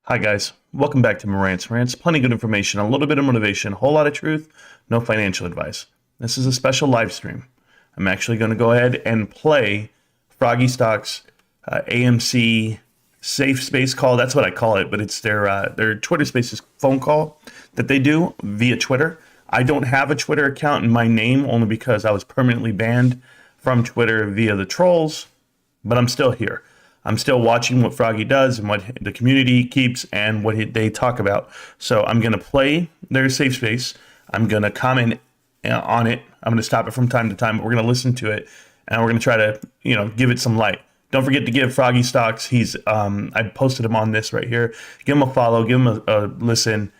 Hi guys, welcome back to Marantz Rantz. Plenty of good information, a little bit of motivation, a whole lot of truth, no financial advice. This is a special live stream. I'm actually going to go ahead and play Froggy Stock's AMC safe space call. That's what I call it, but it's their Twitter Spaces phone call that they do via Twitter. I don't have a Twitter account in my name only because I was permanently banned from Twitter via the trolls, but I'm still here. I'm still watching what Froggy does and what the community keeps and what they talk about. So I'm going to play their safe space. I'm going to comment on it. I'm going to stop it from time to time, but we're going to listen to it and we're going to try to, give it some light. Don't forget to give Froggy Stocks. I posted him on this right here. Give him a follow, give him a listen.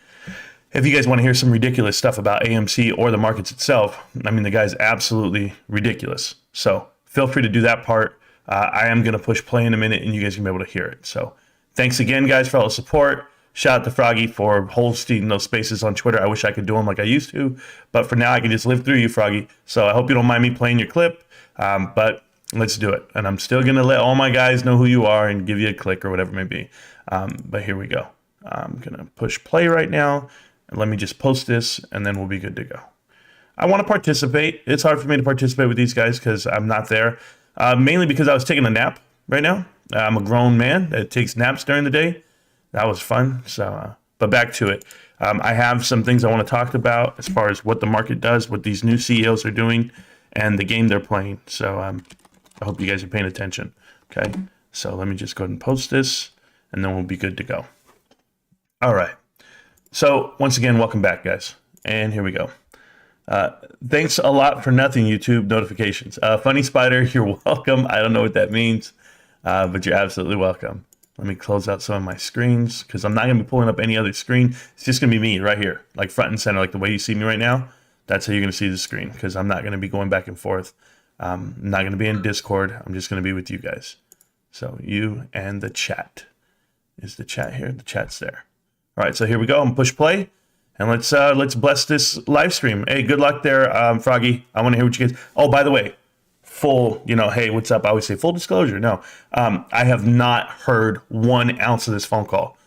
If you guys want to hear some ridiculous stuff about AMC or the markets itself, I mean, the guy's absolutely ridiculous. So feel free to do that part. I am going to push play in a minute and you guys can be able to hear it. So thanks again, guys, for all the support. Shout out to Froggy for hosting those spaces on Twitter. I wish I could do them like I used to, but for now I can just live through you, Froggy. So I hope you don't mind me playing your clip, but let's do it. And I'm still going to let all my guys know who you are and give you a click or whatever it may be. But here we go. I'm going to push play right now. And let me just post this and then we'll be good to go. I want to participate. It's hard for me to participate with these guys because I'm not there. Mainly because I was taking a nap right now. I'm a grown man that takes naps during the day. That was fun. So, but back to it. I have some things I want to talk about as far as what the market does, what these new CEOs are doing, and the game they're playing. So I hope you guys are paying attention. Okay. So let me just go ahead and post this, and then we'll be good to go. All right. So once again, welcome back, guys. And here we go. Thanks a lot for nothing, YouTube notifications. Funny Spider, you're welcome. I don't know what that means, but you're absolutely welcome. Let me close out some of my screens because I'm not going to be pulling up any other screen. It's just going to be me right here, like front and center, like the way you see me right now. That's how you're going to see the screen because I'm not going to be going back and forth. I'm not going to be in Discord. I'm just going to be with you guys. So you and the chat. Is the chat here? The chat's there. All right, so here we go. I'm going to push play. And let's bless this live stream. Hey, good luck there, Froggy. I want to hear what you guys. Oh, by the way, full, hey, what's up? I always say full disclosure. No, I have not heard 1 ounce of this phone call.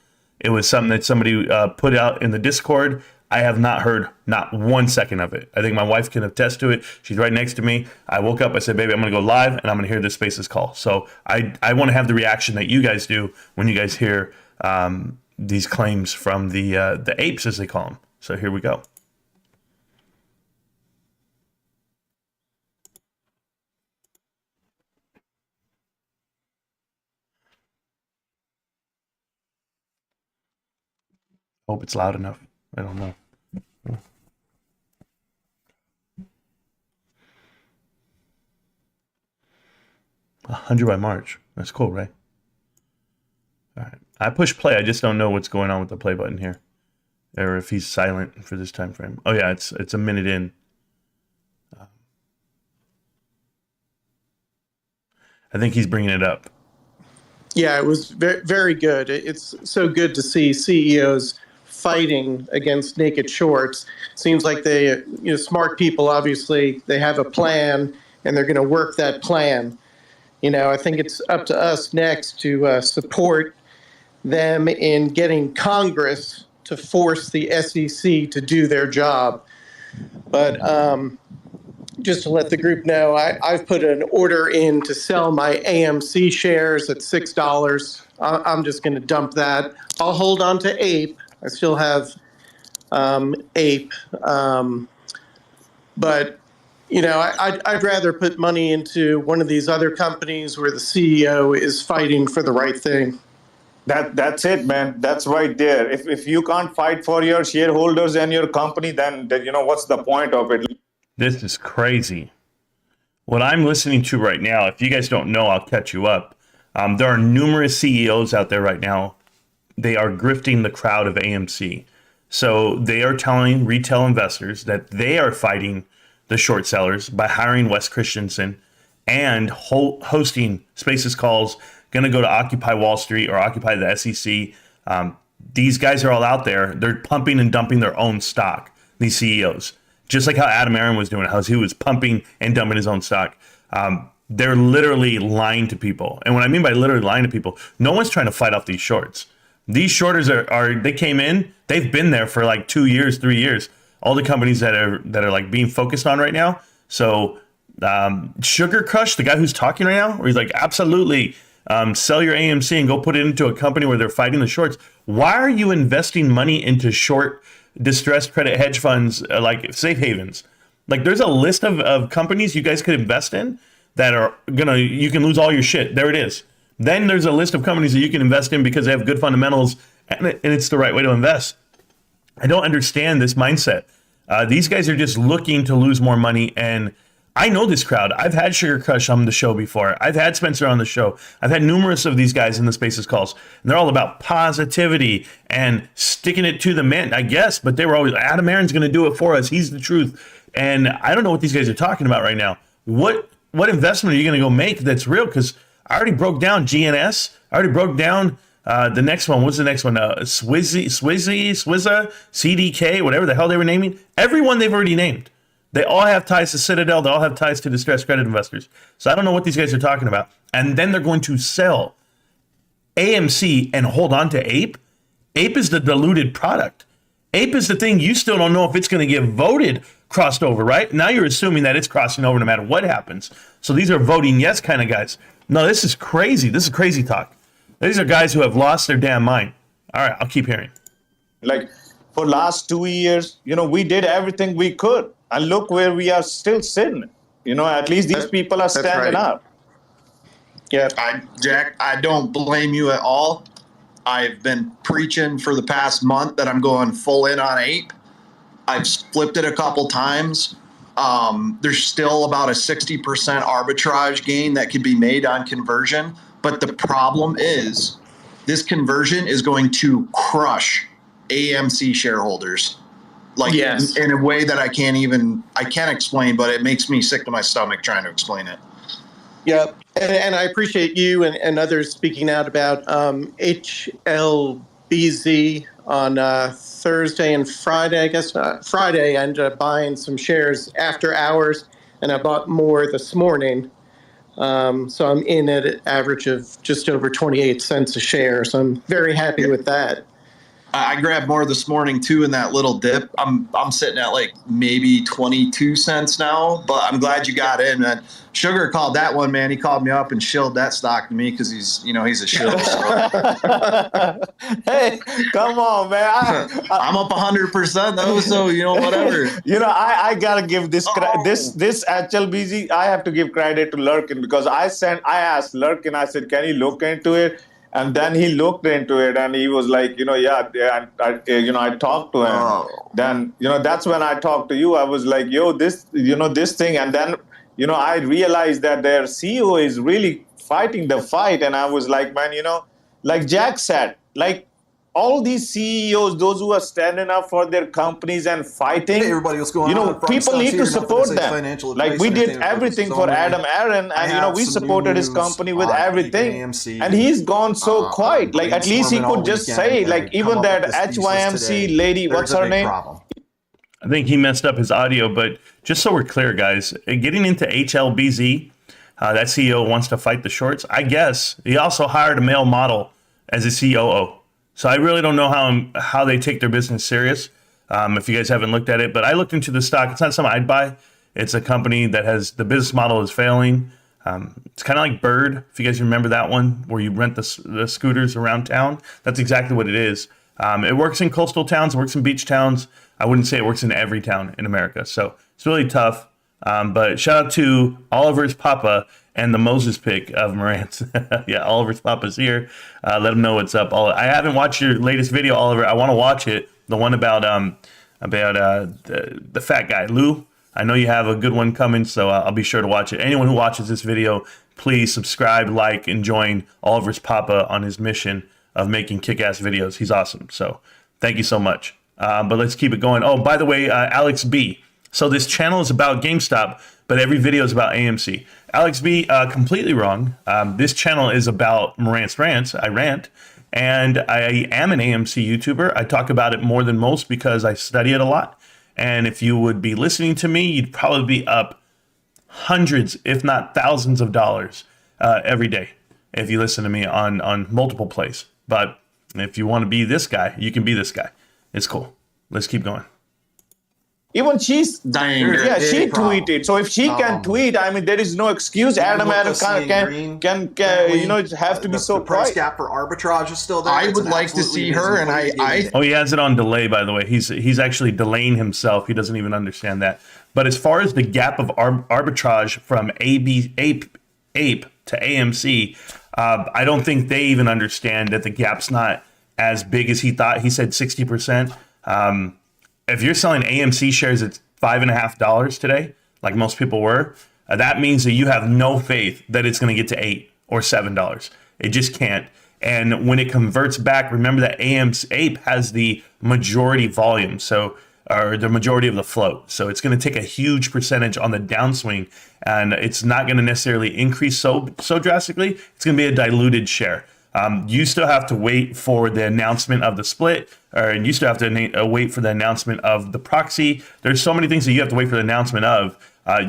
It was something that somebody put out in the Discord. I have not heard not 1 second of it. I think my wife can attest to it. She's right next to me. I woke up. I said, baby, I'm going to go live and I'm going to hear this Spaces call. So I want to have the reaction that you guys do when you guys hear these claims from the apes, as they call them. So here we go. Hope it's loud enough. I don't know. 100 by March. That's cool, right? All right. I push play. I just don't know what's going on with the play button here. Or if he's silent for this time frame. Oh yeah, it's a minute in. I think he's bringing it up. Yeah, it was very, very good. It's so good to see CEOs fighting against naked shorts. Seems like they, smart people, obviously, they have a plan and they're going to work that plan. I think it's up to us next to support them in getting Congress to force the SEC to do their job. But just to let the group know, I've put an order in to sell my AMC shares at $6. I'm just going to dump that. I'll hold on to APE. I still have APE. But, I'd rather put money into one of these other companies where the CEO is fighting for the right thing. That's it, man. That's right there. If you can't fight for your shareholders and your company, then what's the point of it? This is crazy. What I'm listening to right now, if you guys don't know, I'll catch you up. There are numerous CEOs out there right now. They are grifting the crowd of AMC. So they are telling retail investors that they are fighting the short sellers by hiring Wes Christensen and hosting Spaces calls, going to go to Occupy Wall Street or Occupy the SEC. These guys are all out there. They're pumping and dumping their own stock, these CEOs. Just like how Adam Aaron was doing, how he was pumping and dumping his own stock. They're literally lying to people. And what I mean by literally lying to people, no one's trying to fight off these shorts. These shorters they came in, they've been there for like 2 years, 3 years. All the companies that are like being focused on right now. So Sugar Crush, the guy who's talking right now, where he's like, absolutely, sell your AMC and go put it into a company where they're fighting the shorts. Why are you investing money into short distressed credit hedge funds like safe havens? Like, there's a list of companies you guys could invest in that are you can lose all your shit. There it is. Then there's a list of companies that you can invest in because they have good fundamentals and it's the right way to invest. I don't understand this mindset. These guys are just looking to lose more money. And I know this crowd. I've had Sugar Crush on the show before. I've had Spencer on the show. I've had numerous of these guys in the Spaces calls. And they're all about positivity and sticking it to the man, I guess. But they were always, Adam Aaron's going to do it for us. He's the truth. And I don't know what these guys are talking about right now. What investment are you going to go make that's real? Because I already broke down GNS. I already broke down the next one. What's the next one? Swizza, CDK, whatever the hell they were naming. Everyone they've already named. They all have ties to Citadel. They all have ties to distressed credit investors. So I don't know what these guys are talking about. And then they're going to sell AMC and hold on to APE. APE is the diluted product. APE is the thing you still don't know if it's going to get voted crossed over, right? Now you're assuming that it's crossing over no matter what happens. So these are voting yes kind of guys. No, this is crazy. This is crazy talk. These are guys who have lost their damn mind. All right, I'll keep hearing. Like, for last 2 years, we did everything we could. And look where we are still sitting. At least these people are standing up. Yeah. Jack, I don't blame you at all. I've been preaching for the past month that I'm going full in on APE. I've flipped it a couple times. There's still about a 60% arbitrage gain that could be made on conversion. But the problem is this conversion is going to crush AMC shareholders. Like, yes. in a way that I can't explain, but it makes me sick to my stomach trying to explain it. Yep. And I appreciate you and others speaking out about HLBZ on Thursday and Friday. I guess Friday I ended up buying some shares after hours, and I bought more this morning. So I'm in at an average of just over 28 cents a share. So I'm very happy with that. I grabbed more this morning too in that little dip. I'm sitting at like maybe 22 cents now, but I'm glad you got in. And Sugar called that one, man. He called me up and shilled that stock to me because he's a shill. So. Hey, come on, man. I'm up 100% though, so whatever. I gotta give this HLBZ. I have to give credit to Lurkin because I asked Lurkin. I said, can you look into it? And then he looked into it and he was like, yeah, I talked to him. Oh. Then, that's when I talked to you. I was like, this thing. And then, I realized that their CEO is really fighting the fight. And I was like, man, like Jack said, like all these CEOs, those who are standing up for their companies and fighting, hey everybody, what's going on? People need to support them. Like we did everything for Adam Aaron, and we supported his company with everything. And he's gone so quiet. Like at least he could just say, like even that HYMC lady, what's her name? I think he messed up his audio, but just so we're clear, guys, getting into HLBZ, that CEO wants to fight the shorts. I guess he also hired a male model as a COO. So I really don't know how they take their business serious. If you guys haven't looked at it, but I looked into the stock. It's not something I'd buy. It's a company that has the business model is failing. It's kind of like Bird, if you guys remember that one, where you rent the scooters around town. That's exactly what it is. It works in coastal towns. It works in beach towns. I wouldn't say it works in every town in America. So it's really tough. But shout out to Oliver's Papa and the Moses pick of Marantz. Yeah, Oliver's Papa's here. Let him know what's up. I haven't watched your latest video, Oliver. I want to watch it. The one about the fat guy, Lou. I know you have a good one coming, so I'll be sure to watch it. Anyone who watches this video, please subscribe, like, and join Oliver's Papa on his mission of making kick-ass videos. He's awesome. So thank you so much. But let's keep it going. Oh, by the way, Alex B. So this channel is about GameStop, but every video is about AMC. Alex B, completely wrong. This channel is about Marantz Rantz. I rant, and I am an AMC YouTuber. I talk about it more than most because I study it a lot. And if you would be listening to me, you'd probably be up hundreds, if not thousands of dollars every day if you listen to me on multiple plays. But If you want to be this guy, you can be this guy. It's cool. Let's keep going. Even she's Diane, yeah, she problem. tweeted. So if she can tweet, I mean, there is no excuse. Adam can you know, it have to be so the price bright. gap for arbitrage is still there. I It's would an like to absolutely see her, and amazing I Oh, he has it on delay, by the way. He's actually delaying himself. He doesn't even understand that. But as far as the gap of arbitrage from APE to AMC, I don't think they even understand that the gap's not as big as he thought. He said 60%. If you're selling AMC shares at $5.50 today, like most people were, that means that you have no faith that it's going to get to $8 or $7. It just can't. And when it converts back, remember that APE has the majority volume, or the majority of the float. So it's going to take a huge percentage on the downswing, and it's not going to necessarily increase so drastically. It's going to be a diluted share. You still have to wait for the announcement of the split, and you still have to wait for the announcement of the proxy. There's so many things that you have to wait for the announcement of.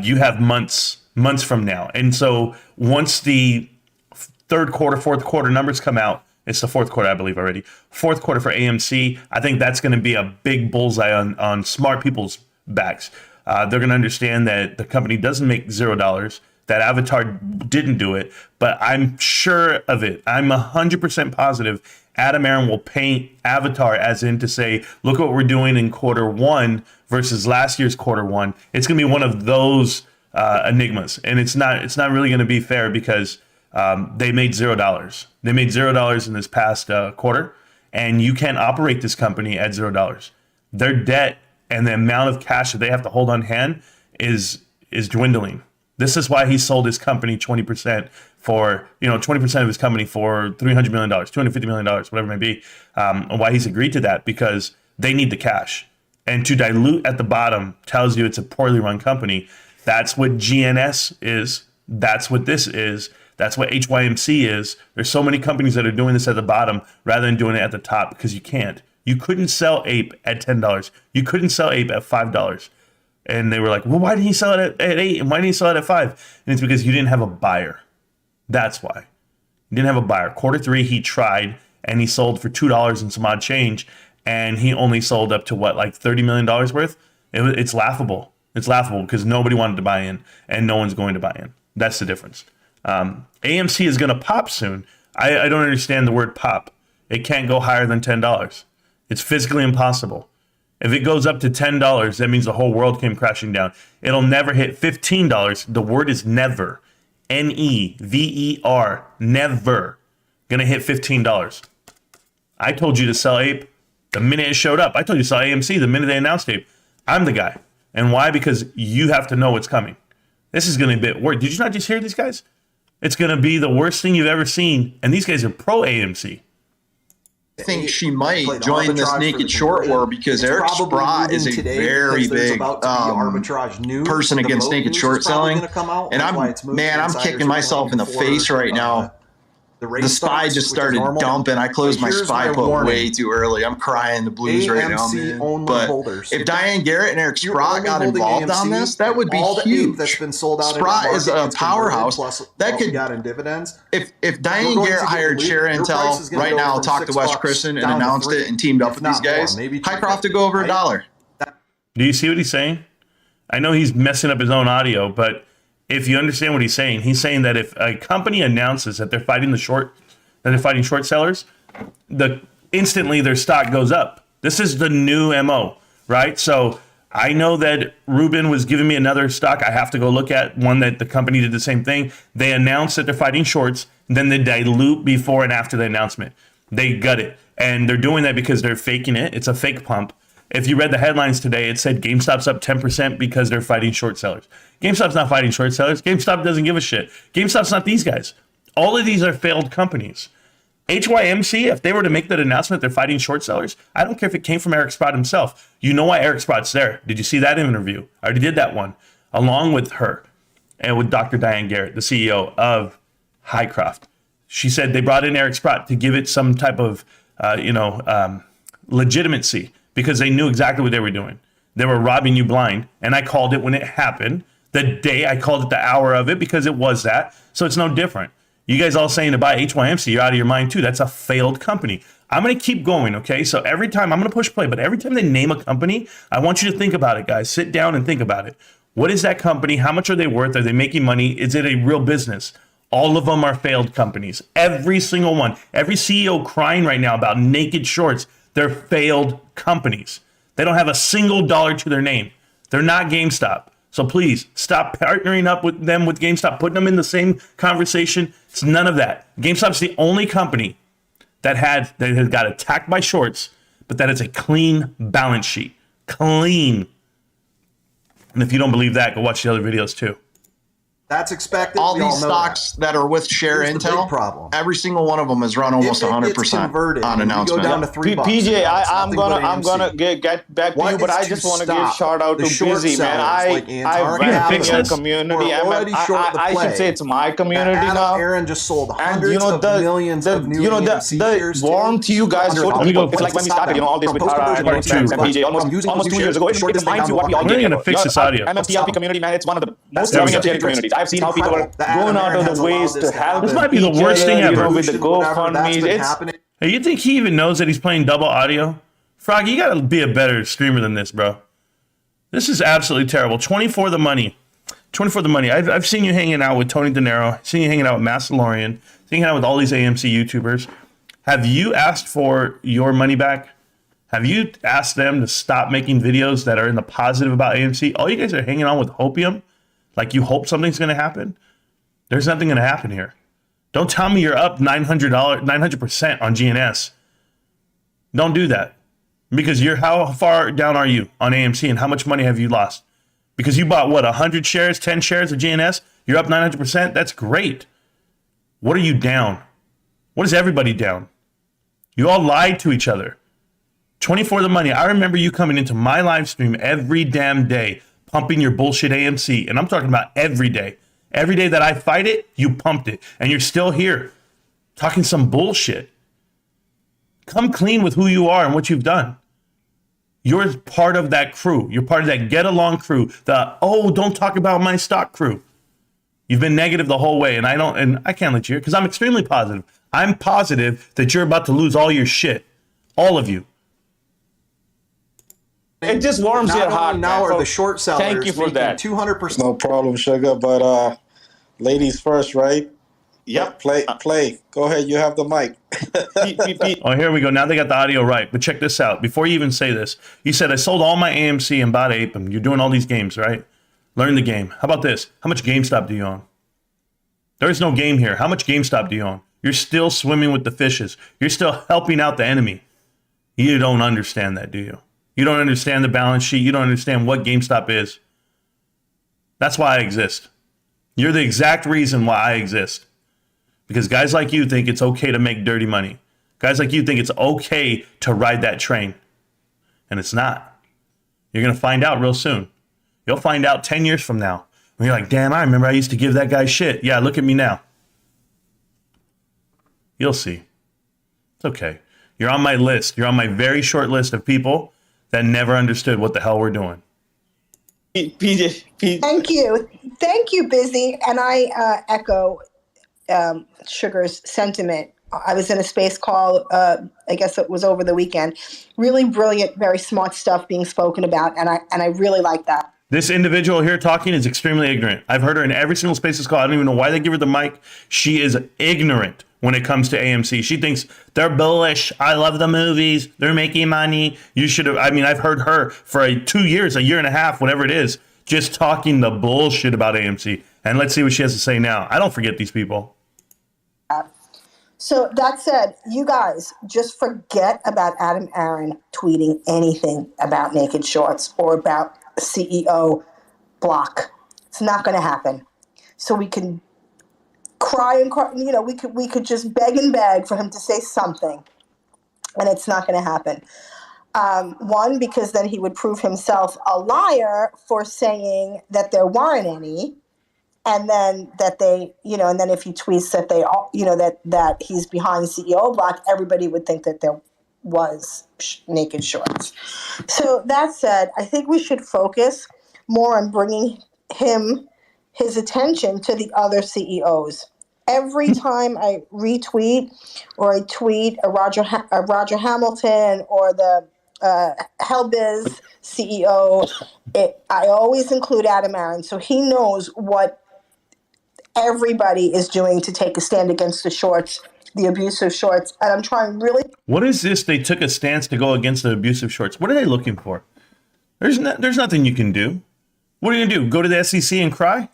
You have months from now. And so once the third quarter, fourth quarter numbers come out, it's the fourth quarter, I believe, already. Fourth quarter for AMC, I think that's going to be a big bullseye on smart people's backs. They're going to understand that the company doesn't make $0, that Avatar didn't do it, but I'm sure of it. I'm 100% positive Adam Aaron will paint Avatar as in to say, look what we're doing in quarter one versus last year's quarter one. It's going to be one of those enigmas, and it's not really going to be fair because they made $0. They made $0 in this past quarter, and you can't operate this company at $0. Their debt and the amount of cash that they have to hold on hand is dwindling. This is why he sold his company 20% for, 20% of his company for $300 million, $250 million, whatever it may be. Why he's agreed to that, because they need the cash. And to dilute at the bottom tells you it's a poorly run company. That's what GNS is. That's what this is. That's what HYMC is. There's so many companies that are doing this at the bottom rather than doing it at the top, because you can't. You couldn't sell APE at $10. You couldn't sell APE at $5. And they were like, well, why didn't he sell it at 8? And why didn't he sell it at 5? And it's because you didn't have a buyer. That's why. You didn't have a buyer. Quarter three, he tried, and he sold for $2 and some odd change. And he only sold up to like $30 million worth? It's laughable. It's laughable because nobody wanted to buy in, and no one's going to buy in. That's the difference. AMC is going to pop soon. I don't understand the word pop. It can't go higher than $10. It's physically impossible. If it goes up to $10, that means the whole world came crashing down. It'll never hit $15. The word is never. Never. Never. Gonna hit $15. I told you to sell APE the minute it showed up. I told you to sell AMC the minute they announced APE. I'm the guy. And why? Because you have to know what's coming. This is gonna be a bit worse. Did you not just hear these guys? It's gonna be the worst thing you've ever seen. And these guys are pro AMC. I think she might join this naked short war because Eric Sprott is a very big person against naked short selling. And I'm kicking myself in the face right now. The SPY just started dumping. I closed my SPY put way too early. I'm crying the blues right now, man. But if Diane Garrett and Eric Sprott got involved on this, that would be huge. Sprott is a powerhouse. That could, if Diane Garrett hired Share Intel right now, talked to Wes Christen and announced it and teamed up with these guys, Highcroft would go over $1. Do you see what he's saying? I know he's messing up his own audio, but if you understand what he's saying that if a company announces that they're fighting short sellers, instantly their stock goes up. This is the new MO, right? So I know that Ruben was giving me another stock. I have to go look at one that the company did the same thing. They announce that they're fighting shorts, then they dilute before and after the announcement. They gut it. And they're doing that because they're faking it. It's a fake pump. If you read the headlines today, it said GameStop's up 10% because they're fighting short sellers. GameStop's not fighting short sellers. GameStop doesn't give a shit. GameStop's not these guys. All of these are failed companies. HYMC, if they were to make that announcement they're fighting short sellers, I don't care if it came from Eric Sprott himself. You know why Eric Sprott's there. Did you see that interview? I already did that one, along with her and with Dr. Diane Garrett, the CEO of Highcroft. She said they brought in Eric Sprott to give it some type of, legitimacy, because they knew exactly what they were doing. They were robbing you blind, and I called it when it happened. The day I called it the hour of it, because it was that. So it's no different. You guys all saying to buy HYMC, you're out of your mind too. That's a failed company. I'm going to keep going, okay? So every time, I'm going to push play, but every time they name a company, I want you to think about it, guys. Sit down and think about it. What is that company? How much are they worth? Are they making money? Is it a real business? All of them are failed companies. Every single one. Every CEO crying right now about naked shorts, they're failed companies. They don't have a single dollar to their name. They're not GameStop. So please stop partnering up with them with GameStop, putting them in the same conversation. It's none of that. GameStop's the only company that has got attacked by shorts, but that is a clean balance sheet. Clean. And if you don't believe that, go watch the other videos too. That's expected. All We these all know stocks that are with share Here's the Intel, big problem. every single one of them has run almost If it gets 100% converted, on and we announcement. go down to $3. PJ, now, it's I'm nothing but gonna AMC. get back to What you, but is I to just want to give stop shout out the to short Busy, man. sellers like I Antar read in Capital your who community. are already short the I should play say it's my community Adam now. Aaron just sold And hundreds of millions of new AMC shares. the warmth you guys showed to Let me people. go It's like when we started, all this with Tara and Marantz and PJ almost 2 years ago. It reminds you what we all When are did. you gonna fix this audio? MFTLP community, man, it's one of the most There we loving and go. sharing communities. I've seen how people are The Adam going out Aaron of has the ways allowed to this to help. happen. This might be the each worst thing other, ever. with the Whatever, that's GoFundMes. been It's happening. Hey, you think he even knows that he's playing double audio? Froggy, you got to be a better streamer than this, bro. This is absolutely terrible. 24 the money. 24 the money. I've seen you hanging out with Tony De Niro. I've seen you hanging out with Massalorian. Seen you hanging out with all these AMC YouTubers. Have you asked for your money back? Have you asked them to stop making videos that are in the positive about AMC? All you guys are hanging on with hopium. Like you hope something's going to happen. There's nothing going to happen here. Don't tell me you're up $900% on GNS. Don't do that. Because how far down are you on AMC and how much money have you lost? Because you bought, 100 shares, 10 shares of GNS? You're up 900%? That's great. What are you down? What is everybody down? You all lied to each other. 24 the money. I remember you coming into my live stream every damn day, pumping your bullshit AMC. And I'm talking about every day. Every day that I fight it, you pumped it. And you're still here talking some bullshit. Come clean with who you are and what you've done. You're part of that crew. You're part of that get along crew. Don't talk about my stock crew. You've been negative the whole way, and I can't let you hear because I'm extremely positive. I'm positive that you're about to lose all your shit. All of you. It just warms Not your only heart. now man. are the short sellers Thank you for making that. 200%. No problem, sugar. But ladies first, right? Yep. Play. Go ahead. You have the mic. Oh, here we go. Now they got the audio right. But check this out. Before you even say this, you said, I sold all my AMC and bought APM. You're doing all these games, right? Learn the game. How about this? How much GameStop do you own? There is no game here. How much GameStop do you own? You're still swimming with the fishes. You're still helping out the enemy. You don't understand that, do you? You don't understand the balance sheet. You don't understand what GameStop is. That's why I exist. You're the exact reason why I exist. Because guys like you think it's okay to make dirty money. Guys like you think it's okay to ride that train. And it's not. You're going to find out real soon. You'll find out 10 years from now. When you're like, damn, I remember I used to give that guy shit. Yeah, look at me now. You'll see. It's okay. You're on my list. You're on my very short list of people that never understood what the hell we're doing. PJ. Thank you, Busy. And I echo Sugar's sentiment. I was in a space call, I guess it was over the weekend. Really brilliant, very smart stuff being spoken about, and I really like that. This individual here talking is extremely ignorant. I've heard her in every single Spaces call. I don't even know why they give her the mic. She is ignorant when it comes to AMC. She thinks they're bullish. I love the movies. They're making money. You should have. I mean, I've heard her for 2 years, a year and a half, whatever it is, just talking the bullshit about AMC. And let's see what she has to say now. I don't forget these people. So that said, you guys just forget about Adam Aaron tweeting anything about naked shorts or about CEO block. It's not going to happen. So we can cry and cry. You know, we could just beg and beg for him to say something, and it's not going to happen. One, because then he would prove himself a liar for saying that there weren't any. And then that they, and then if he tweets that they, that he's behind CEO block, everybody would think that there was naked shorts. So that said, I think we should focus more on bringing his attention to the other CEOs. every time I retweet or I tweet a Roger Hamilton or the Hellbiz CEO, I always include Adam Aaron, so he knows what everybody is doing to take a stand against the shorts, the abusive shorts, and I'm trying really. What is this? They took a stance to go against the abusive shorts. What are they looking for? There's nothing you can do. What are you gonna do? Go to the SEC and cry?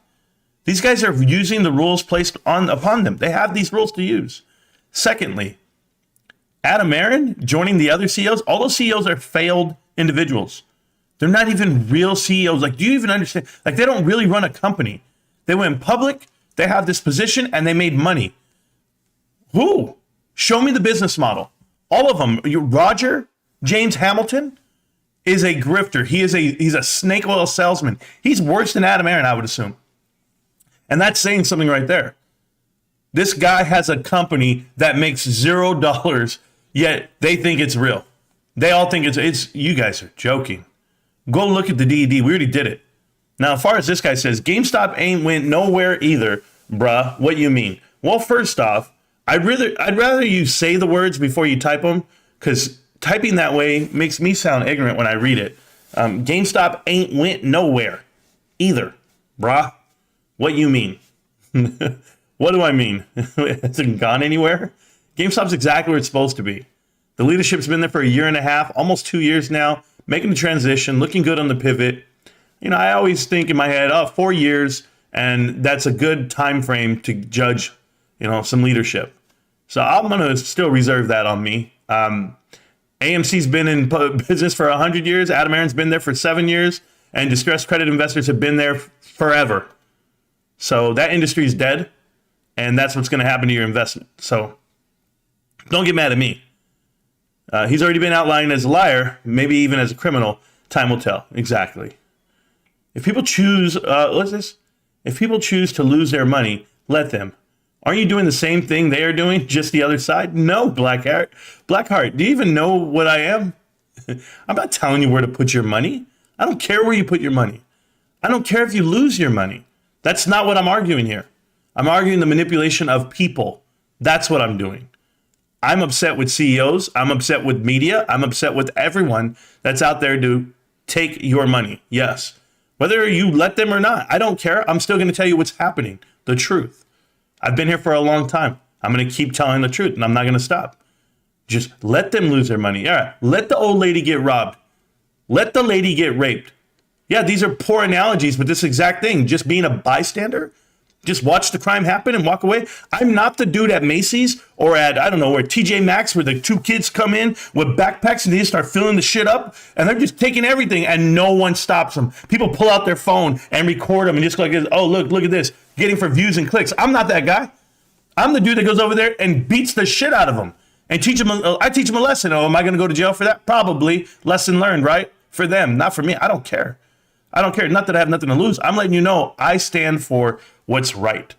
These guys are using the rules placed upon them. They have these rules to use. Secondly, Adam Aaron joining the other CEOs. All those CEOs are failed individuals. They're not even real CEOs. Like, do you even understand? Like, they don't really run a company. They went public. They have this position and they made money. Who? Show me the business model. All of them. Roger James Hamilton is a grifter. He's a snake oil salesman. He's worse than Adam Aaron, I would assume. And that's saying something right there. This guy has a company that makes $0, yet they think it's real. They all think it's you guys are joking. Go look at the DED. We already did it. Now, as far as this guy says, GameStop ain't went nowhere either, bruh. What you mean? Well, first off, I'd rather you say the words before you type them, because typing that way makes me sound ignorant when I read it. GameStop ain't went nowhere either, bruh. What you mean? What do I mean? Has it gone anywhere? GameStop's exactly where it's supposed to be. The leadership's been there for a year and a half, almost 2 years now, making the transition, looking good on the pivot. You know, I always think in my head, 4 years, and that's a good time frame to judge, some leadership. So I'm going to still reserve that on me. AMC's been in business for 100 years. Adam Aaron's been there for 7 years, and distressed credit investors have been there forever. So that industry is dead, and that's what's going to happen to your investment. So don't get mad at me. He's already been outlined as a liar, maybe even as a criminal. Time will tell. Exactly. If people choose, If people choose to lose their money, let them. Aren't you doing the same thing they are doing, just the other side? No, Blackheart, do you even know what I am? I'm not telling you where to put your money. I don't care where you put your money. I don't care if you lose your money. That's not what I'm arguing here. I'm arguing the manipulation of people. That's what I'm doing. I'm upset with CEOs. I'm upset with media. I'm upset with everyone that's out there to take your money. Yes. Whether you let them or not, I don't care. I'm still going to tell you what's happening, the truth. I've been here for a long time. I'm going to keep telling the truth, and I'm not going to stop. Just let them lose their money. All right. Let the old lady get robbed. Let the lady get raped. Yeah, these are poor analogies, but this exact thing, just being a bystander, just watch the crime happen and walk away. I'm not the dude at Macy's or at, I don't know, where TJ Maxx, where the two kids come in with backpacks and they just start filling the shit up and they're just taking everything and no one stops them. People pull out their phone and record them and just go like, oh, look at this, getting for views and clicks. I'm not that guy. I'm the dude that goes over there and beats the shit out of them and I teach them a lesson. Oh, am I going to go to jail for that? Probably. Lesson learned, right? For them, not for me. I don't care. Not that I have nothing to lose. I'm letting you know I stand for what's right.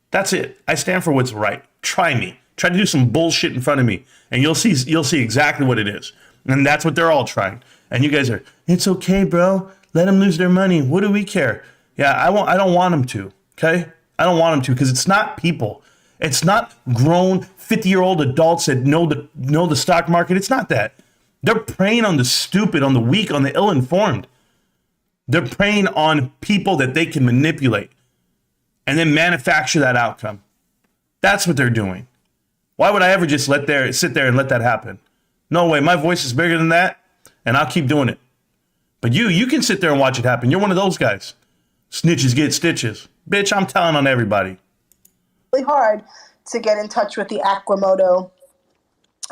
That's it. I stand for what's right. Try me. Try to do some bullshit in front of me, and you'll see exactly what it is. And that's what they're all trying. And you guys are, it's okay, bro. Let them lose their money. What do we care? Yeah, I don't want them to. Okay, I don't want them to because it's not people. It's not grown 50-year-old adults that know the stock market. It's not that. They're preying on the stupid, on the weak, on the ill-informed. They're preying on people that they can manipulate and then manufacture that outcome. That's what they're doing. Why would I ever just sit there and let that happen? No way. My voice is bigger than that, and I'll keep doing it. But you can sit there and watch it happen. You're one of those guys. Snitches get stitches. Bitch, I'm telling on everybody. Really hard to get in touch with the Aquamoto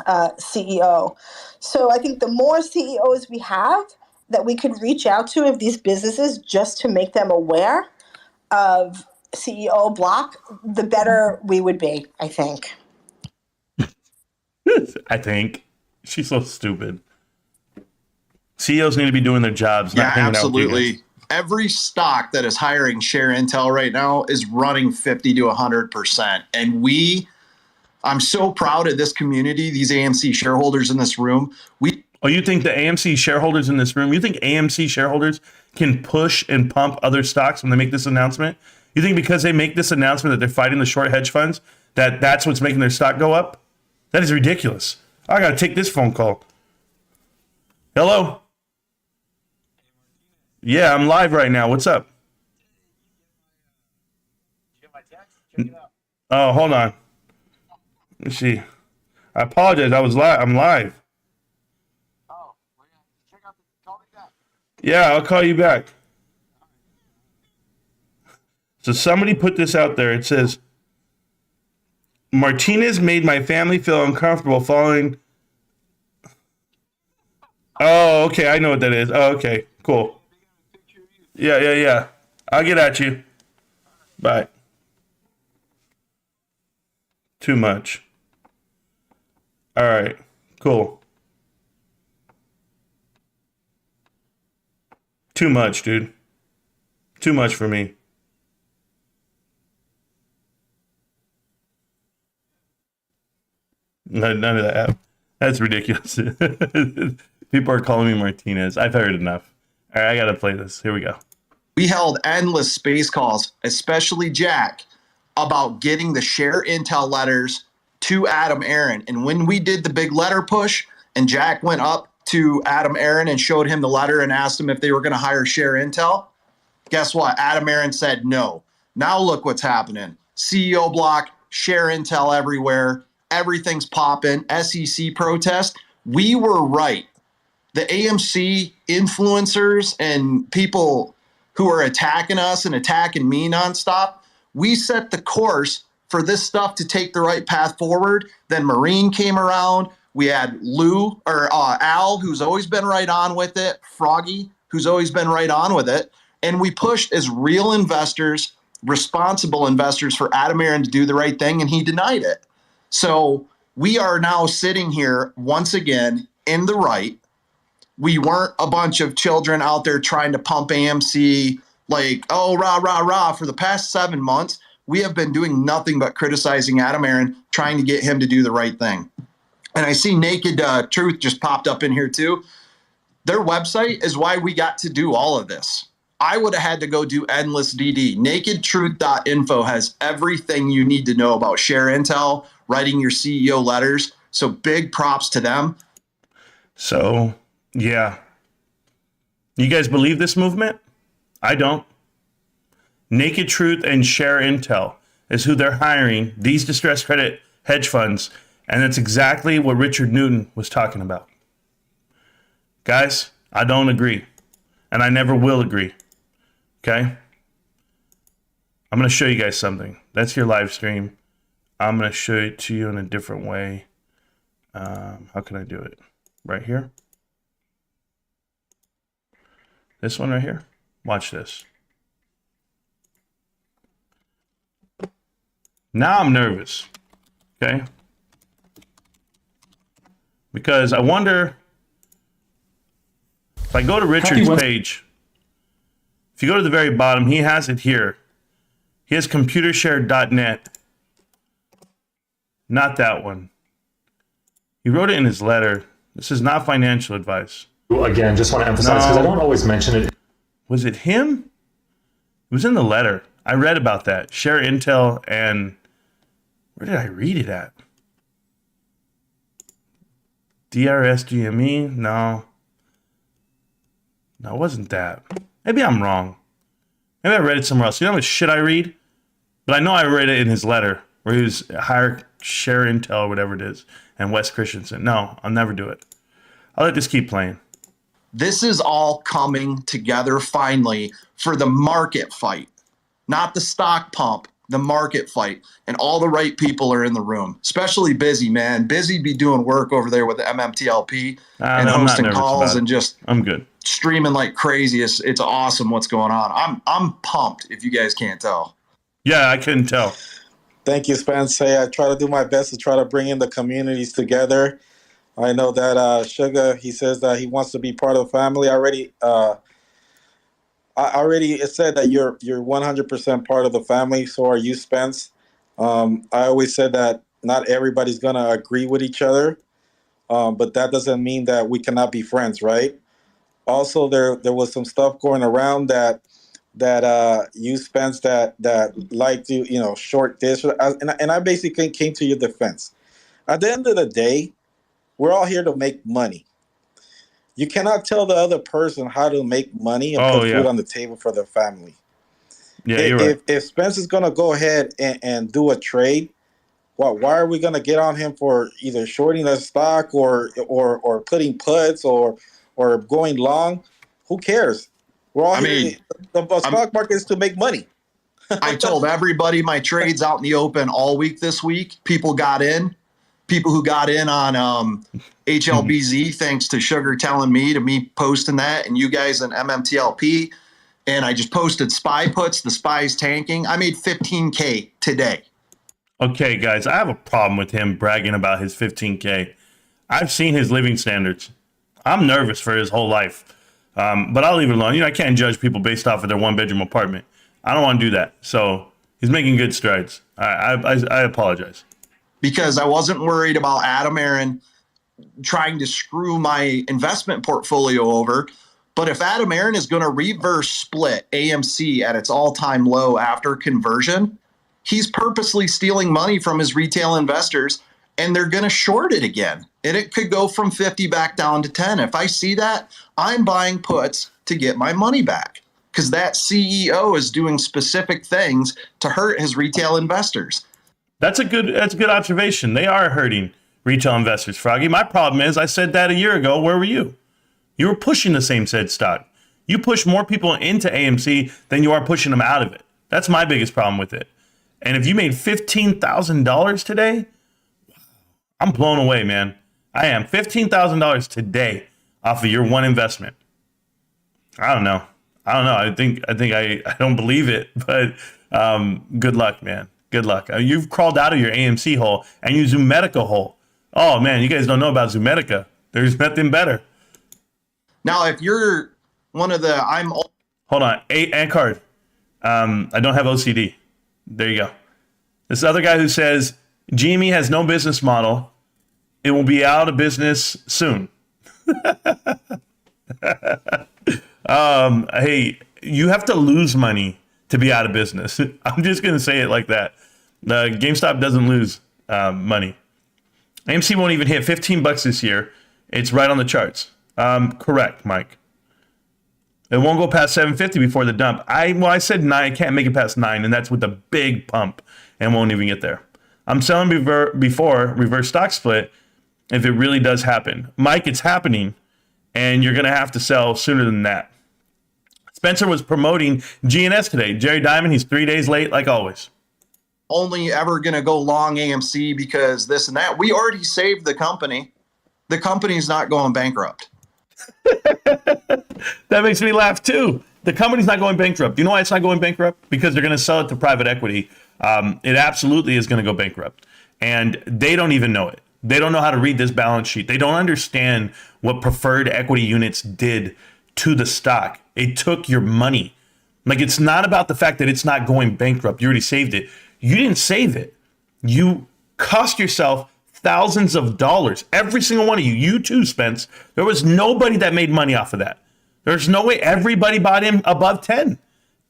CEO. So I think the more CEOs we have that we could reach out to of these businesses just to make them aware of CEO Block, the better we would be, I think. I think. She's so stupid. CEOs need to be doing their jobs. Yeah, not hanging absolutely. Out with you guys. Every stock that is hiring share intel right now is running 50 to 100%. And I'm so proud of this community, these AMC shareholders in this room. Oh, you think the AMC shareholders in this room, you think AMC shareholders can push and pump other stocks when they make this announcement? You think because they make this announcement that they're fighting the short hedge funds, that's what's making their stock go up? That is ridiculous. I got to take this phone call. Hello? Yeah, I'm live right now. What's up? Oh, hold on. Let's see. I apologize. I'm live. Yeah, I'll call you back. So somebody put this out there. It says, Martinez made my family feel uncomfortable following. Oh, okay. I know what that is. Oh, okay. Cool. Yeah. I'll get at you. Bye. Too much. All right. Cool. Too much, dude. Too much for me. None of that. That's ridiculous. People are calling me Martinez. I've heard enough. All right, I got to play this. Here we go. We held endless space calls, especially Jack, about getting the share intel letters to Adam Aaron. And when we did the big letter push and Jack went up to Adam Aaron and showed him the letter and asked him if they were going to hire share intel, guess what? Adam Aaron said no. Now look what's happening. CEO block, share intel everywhere. Everything's popping. SEC protest. We were right. The AMC influencers and people who are attacking us and attacking me nonstop, we set the course for this stuff to take the right path forward. Then Marine came around. We had Al, who's always been right on with it. Froggy, who's always been right on with it. And we pushed as real investors, responsible investors, for Adam Aaron to do the right thing, and he denied it. So we are now sitting here once again in the right. We weren't a bunch of children out there trying to pump AMC like, oh, rah, rah, rah. For the past 7 months, we have been doing nothing but criticizing Adam Aaron, trying to get him to do the right thing. And I see Naked Truth just popped up in here too. Their website is why we got to do all of this. I would have had to go do endless DD. Nakedtruth.info has everything you need to know about share intel, writing your CEO letters. So big props to them. So, yeah. You guys believe this movement? I don't. Naked Truth and Share Intel is who they're hiring, these distressed credit hedge funds, and that's exactly what Richard Newton was talking about. Guys, I don't agree, and I never will agree. Okay? I'm going to show you guys something. That's your live stream. I'm going to show it to you in a different way. How can I do it? Right here. This one right here. Watch this. Now I'm nervous. Okay? Because I wonder if I go to Richard's page, if you go to the very bottom, he has it here. He has computershare.net. Not that one. He wrote it in his letter. This is not financial advice. Again, just want to emphasize, because I don't always mention it. Was it him? It was in the letter. I read about that. Share Intel and... Where did I read it at? DRSGME? No. No, it wasn't that. Maybe I'm wrong. Maybe I read it somewhere else. You know how much shit I read? But I know I read it in his letter where he was hire Share Intel or whatever it is and Wes Christensen. No, I'll never do it. I'll let this keep playing. This is all coming together finally for the market fight, not the stock pump, the market fight. And all the right people are in the room, especially Busy, man. Busy be doing work over there with the MMTLP and hosting calls and just I'm good. Streaming like crazy. It's awesome what's going on. I'm pumped if you guys can't tell. Yeah, I couldn't tell. Thank you, Spence. Hey, I try to do my best to try to bring in the communities together. I know that Sugar, he says that he wants to be part of the family. I already said that you're 100% part of the family. So are you, Spence. I always said that not everybody's gonna agree with each other, but that doesn't mean that we cannot be friends, right? Also, there was some stuff going around that you Spence that like to short this, and I basically came to your defense. At the end of the day, we're all here to make money. You cannot tell the other person how to make money and put food on the table for their family. Yeah, you're right. If Spence is going to go ahead and do a trade, why are we going to get on him for either shorting the stock or putting puts or going long? Who cares? We're all here. The stock market is to make money. I told everybody my trades out in the open all week this week. People got in. People who got in on HLBZ, thanks to Sugar telling me posting that, and you guys in MMTLP. And I just posted SPY puts. The SPY's tanking. I made $15K today. Okay, guys, I have a problem with him bragging about his 15K. I've seen his living standards. I'm nervous for his whole life. But I'll leave it alone. I can't judge people based off of their one-bedroom apartment. I don't want to do that. So he's making good strides. I apologize. Because I wasn't worried about Adam Aaron trying to screw my investment portfolio over. But if Adam Aaron is going to reverse split AMC at its all-time low after conversion, he's purposely stealing money from his retail investors, and they're going to short it again. And it could go from 50 back down to 10. If I see that, I'm buying puts to get my money back, because that CEO is doing specific things to hurt his retail investors. That's a good observation. They are hurting retail investors, Froggy. My problem is I said that a year ago. Where were you? You were pushing the same said stock. You push more people into AMC than you are pushing them out of it. That's my biggest problem with it. And if you made $15,000 today, I'm blown away, man. I am. $15,000 today off of your one investment. I don't know. I think I don't believe it, but good luck, man. Good luck. You've crawled out of your AMC hole and you Zoometica hole. Oh, man, you guys don't know about Zoometica. There's nothing better. Now, if you're one of the, Hold on. Ancard. I don't have OCD. There you go. This other guy who says GME has no business model. It will be out of business soon. Hey, you have to lose money to be out of business. I'm just going to say it like that. GameStop doesn't lose money. AMC won't even hit $15 this year. It's right on the charts. Correct, Mike. It won't go past 750 before the dump. I said 9. I can't make it past 9, and that's with a big pump, and won't even get there. I'm selling before reverse stock split if it really does happen. Mike, it's happening, and you're going to have to sell sooner than that. Spencer was promoting GNS today. Jerry Diamond, he's 3 days late, like always. Only ever going to go long AMC because this and that. We already saved the company. The company's not going bankrupt. That makes me laugh too. The company's not going bankrupt. You know why it's not going bankrupt? Because they're going to sell it to private equity. It absolutely is going to go bankrupt. And they don't even know it. They don't know how to read this balance sheet. They don't understand what preferred equity units did to the stock. It took your money. Like, it's not about the fact that it's not going bankrupt. You already saved it. You didn't save it. You cost yourself thousands of dollars. Every single one of you. You too, Spence. There was nobody that made money off of that. There's no way everybody bought in above 10.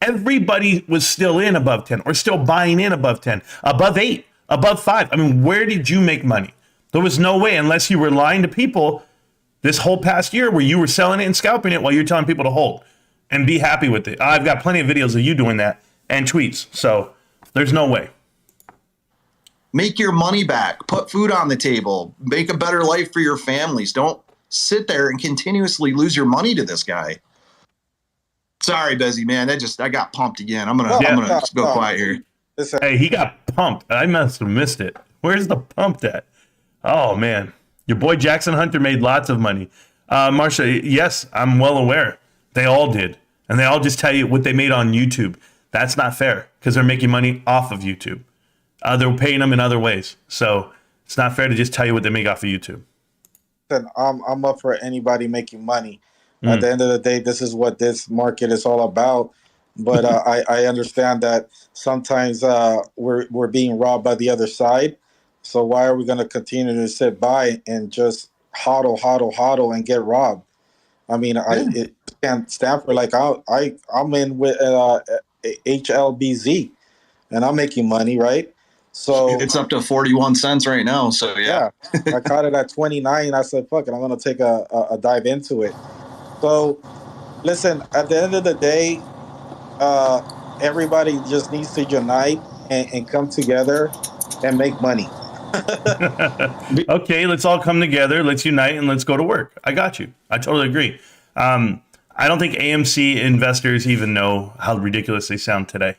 Everybody was still in above 10 or still buying in above 10, above 8, above 5. I mean, where did you make money? There was no way, unless you were lying to people this whole past year where you were selling it and scalping it while you're telling people to hold and be happy with it. I've got plenty of videos of you doing that and tweets. So there's no way. Make your money back. Put food on the table. Make a better life for your families. Don't sit there and continuously lose your money to this guy. Sorry, Bezzy, man. I got pumped again. I'm gonna just go quiet here. Hey, he got pumped. I must have missed it. Where's the pump at? Oh man, your boy Jackson Hunter made lots of money. Marsha, yes, I'm well aware. They all did, and they all just tell you what they made on YouTube. That's not fair because they're making money off of YouTube. They're paying them in other ways, so it's not fair to just tell you what they make off of YouTube. I'm up for anybody making money. At the end of the day, this is what this market is all about. But I understand that sometimes we're being robbed by the other side. So why are we going to continue to sit by and just hodl and get robbed? I mean, can't stand for. Like I'm in with HLBZ, and I'm making money, right? So It's up to 41 cents right now. So yeah. I caught it at 29. I said, "Fuck it, I'm gonna take a dive into it." So listen, at the end of the day, everybody just needs to unite and come together and make money. Okay, let's all come together. Let's unite and let's go to work. I got you. I totally agree. I don't think AMC investors even know how ridiculous they sound today.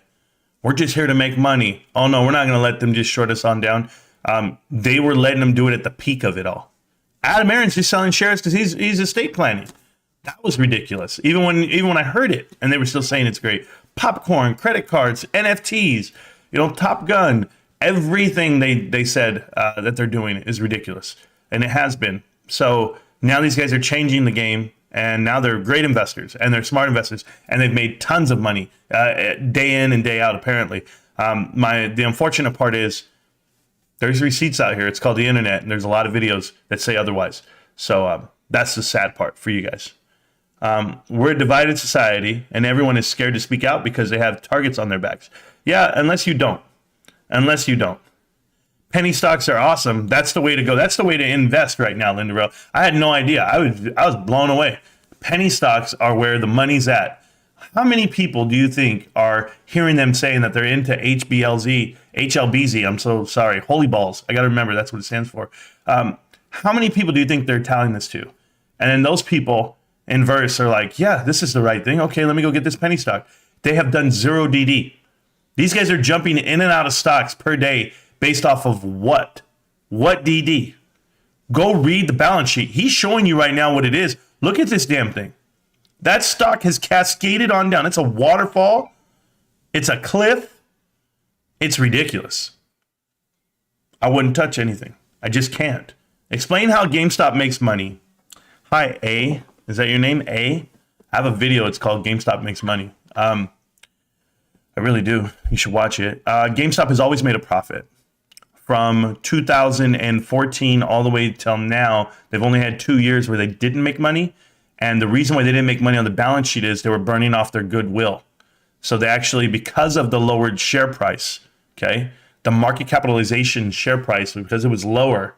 We're just here to make money. Oh no, we're not going to let them just short us on down. They were letting them do it at the peak of it all. Adam Aron's just selling shares because he's estate planning. That was ridiculous. Even when I heard it, and they were still saying it's great. Popcorn, credit cards, NFTs, Top Gun. Everything they said that they're doing is ridiculous, and it has been. So now these guys are changing the game, and now they're great investors, and they're smart investors, and they've made tons of money day in and day out, apparently. The unfortunate part is there's receipts out here. It's called the internet, and there's a lot of videos that say otherwise. So that's the sad part for you guys. We're a divided society, and everyone is scared to speak out because they have targets on their backs. Yeah, unless you don't. Penny stocks are awesome. That's the way to go. That's the way to invest right now, Linda Rowe. I had no idea. I was blown away. Penny stocks are where the money's at. How many people do you think are hearing them saying that they're into HLBZ? I'm so sorry. Holy balls. I got to remember that's what it stands for. How many people do you think they're telling this to? And then those people in verse are like, yeah, this is the right thing. Okay, let me go get this penny stock. They have done 0 DD. These guys are jumping in and out of stocks per day based off of what? What DD? Go read the balance sheet. He's showing you right now what it is. Look at this damn thing. That stock has cascaded on down. It's a waterfall. It's a cliff. It's ridiculous. I wouldn't touch anything. I just can't. Explain how GameStop makes money. Hi, A. Is that your name, A? I have a video. It's called GameStop Makes Money. I really do. You should watch it. GameStop has always made a profit. From 2014 all the way till now, they've only had 2 years where they didn't make money. And the reason why they didn't make money on the balance sheet is they were burning off their goodwill. So they actually, because of the lowered share price, okay, the market capitalization share price, because it was lower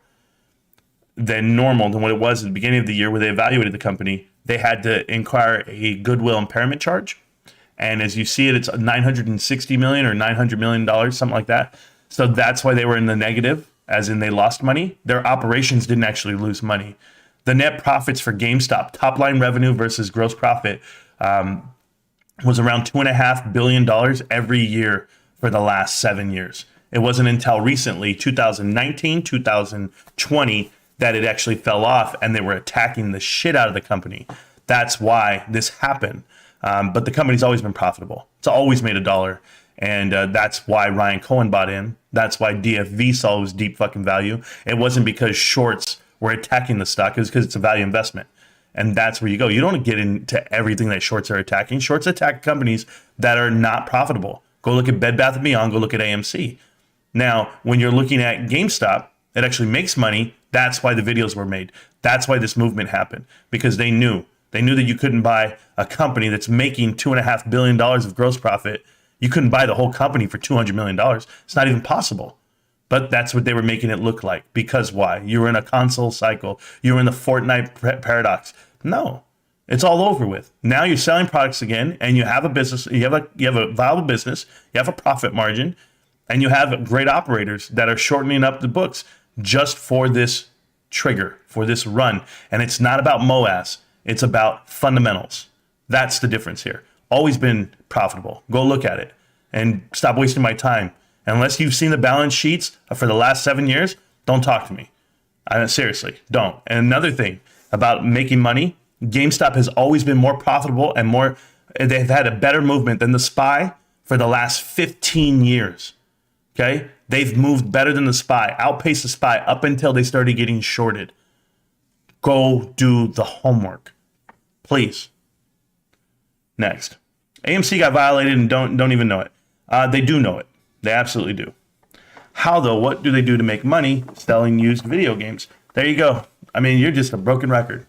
than normal, than what it was at the beginning of the year where they evaluated the company, they had to incur a goodwill impairment charge. And as you see it, it's $960 million or $900 million, something like that. So that's why they were in the negative, as in they lost money. Their operations didn't actually lose money. The net profits for GameStop, top line revenue versus gross profit, was around $2.5 billion every year for the last 7 years. It wasn't until recently, 2019, 2020, that it actually fell off and they were attacking the shit out of the company. That's why this happened. But the company's always been profitable. It's always made $1. And that's why Ryan Cohen bought in. That's why DFV saw it was deep fucking value. It wasn't because shorts were attacking the stock. It was because it's a value investment. And that's where you go. You don't get into everything that shorts are attacking. Shorts attack companies that are not profitable. Go look at Bed Bath & Beyond. Go look at AMC. Now, when you're looking at GameStop, it actually makes money. That's why the videos were made. That's why this movement happened. Because they knew that you couldn't buy a company that's making $2.5 billion of gross profit. You couldn't buy the whole company for $200 million. It's not even possible. But that's what they were making it look like. Because why? You were in a console cycle. You were in the Fortnite paradox. No, it's all over with. Now you're selling products again, and you have a business. You have a viable business. You have a profit margin, and you have great operators that are shortening up the books just for this trigger, for this run. And it's not about MOAS. It's about fundamentals. That's the difference here. Always been profitable. Go look at it and stop wasting my time. Unless you've seen the balance sheets for the last 7 years, don't talk to me. Seriously, don't. And another thing about making money, GameStop has always been more profitable and they've had a better movement than the SPY for the last 15 years. Okay? They've moved better than the SPY, outpaced the SPY up until they started getting shorted. Go do the homework, please. Next. AMC got violated and don't even know it. They do know it. They absolutely do. How though? What do they do to make money selling used video games? There you go. I mean, you're just a broken record.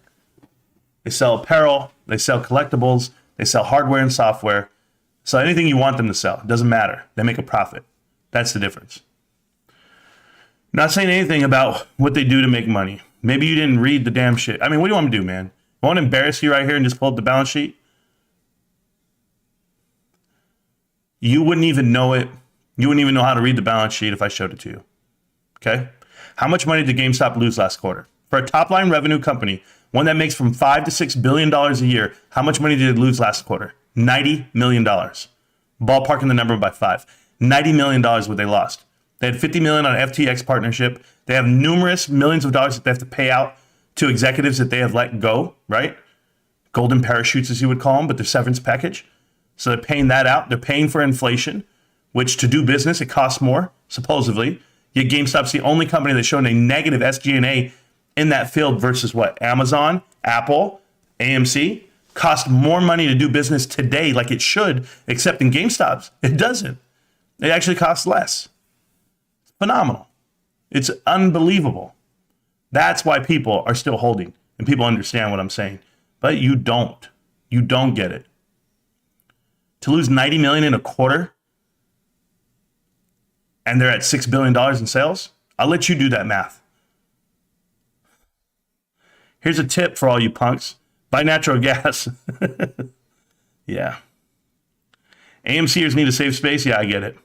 They sell apparel. They sell collectibles. They sell hardware and software. So anything you want them to sell, it doesn't matter. They make a profit. That's the difference. Not saying anything about what they do to make money. Maybe you didn't read the damn shit. I mean, what do you want me to do, man? I want to embarrass you right here and just pull up the balance sheet? You wouldn't even know it. You wouldn't even know how to read the balance sheet if I showed it to you. Okay? How much money did GameStop lose last quarter? For a top-line revenue company, one that makes from $5 to $6 billion a year, how much money did it lose last quarter? $90 million. Ballparking the number by 5. $90 million what they lost. They had $50 million on FTX partnership. They have numerous millions of dollars that they have to pay out to executives that they have let go, right? Golden parachutes, as you would call them, but their severance package. So they're paying that out. They're paying for inflation, which to do business, it costs more, supposedly. Yet GameStop's the only company that's shown a negative SG&A in that field versus what? Amazon, Apple, AMC. Cost more money to do business today like it should, except in GameStop's. It doesn't. It actually costs less. It's phenomenal. It's unbelievable. That's why people are still holding, and people understand what I'm saying. But you don't. You don't get it. To lose $90 million in a quarter, and they're at $6 billion in sales, I'll let you do that math. Here's a tip for all you punks. Buy natural gas. Yeah. AMCers need to save space. Yeah, I get it.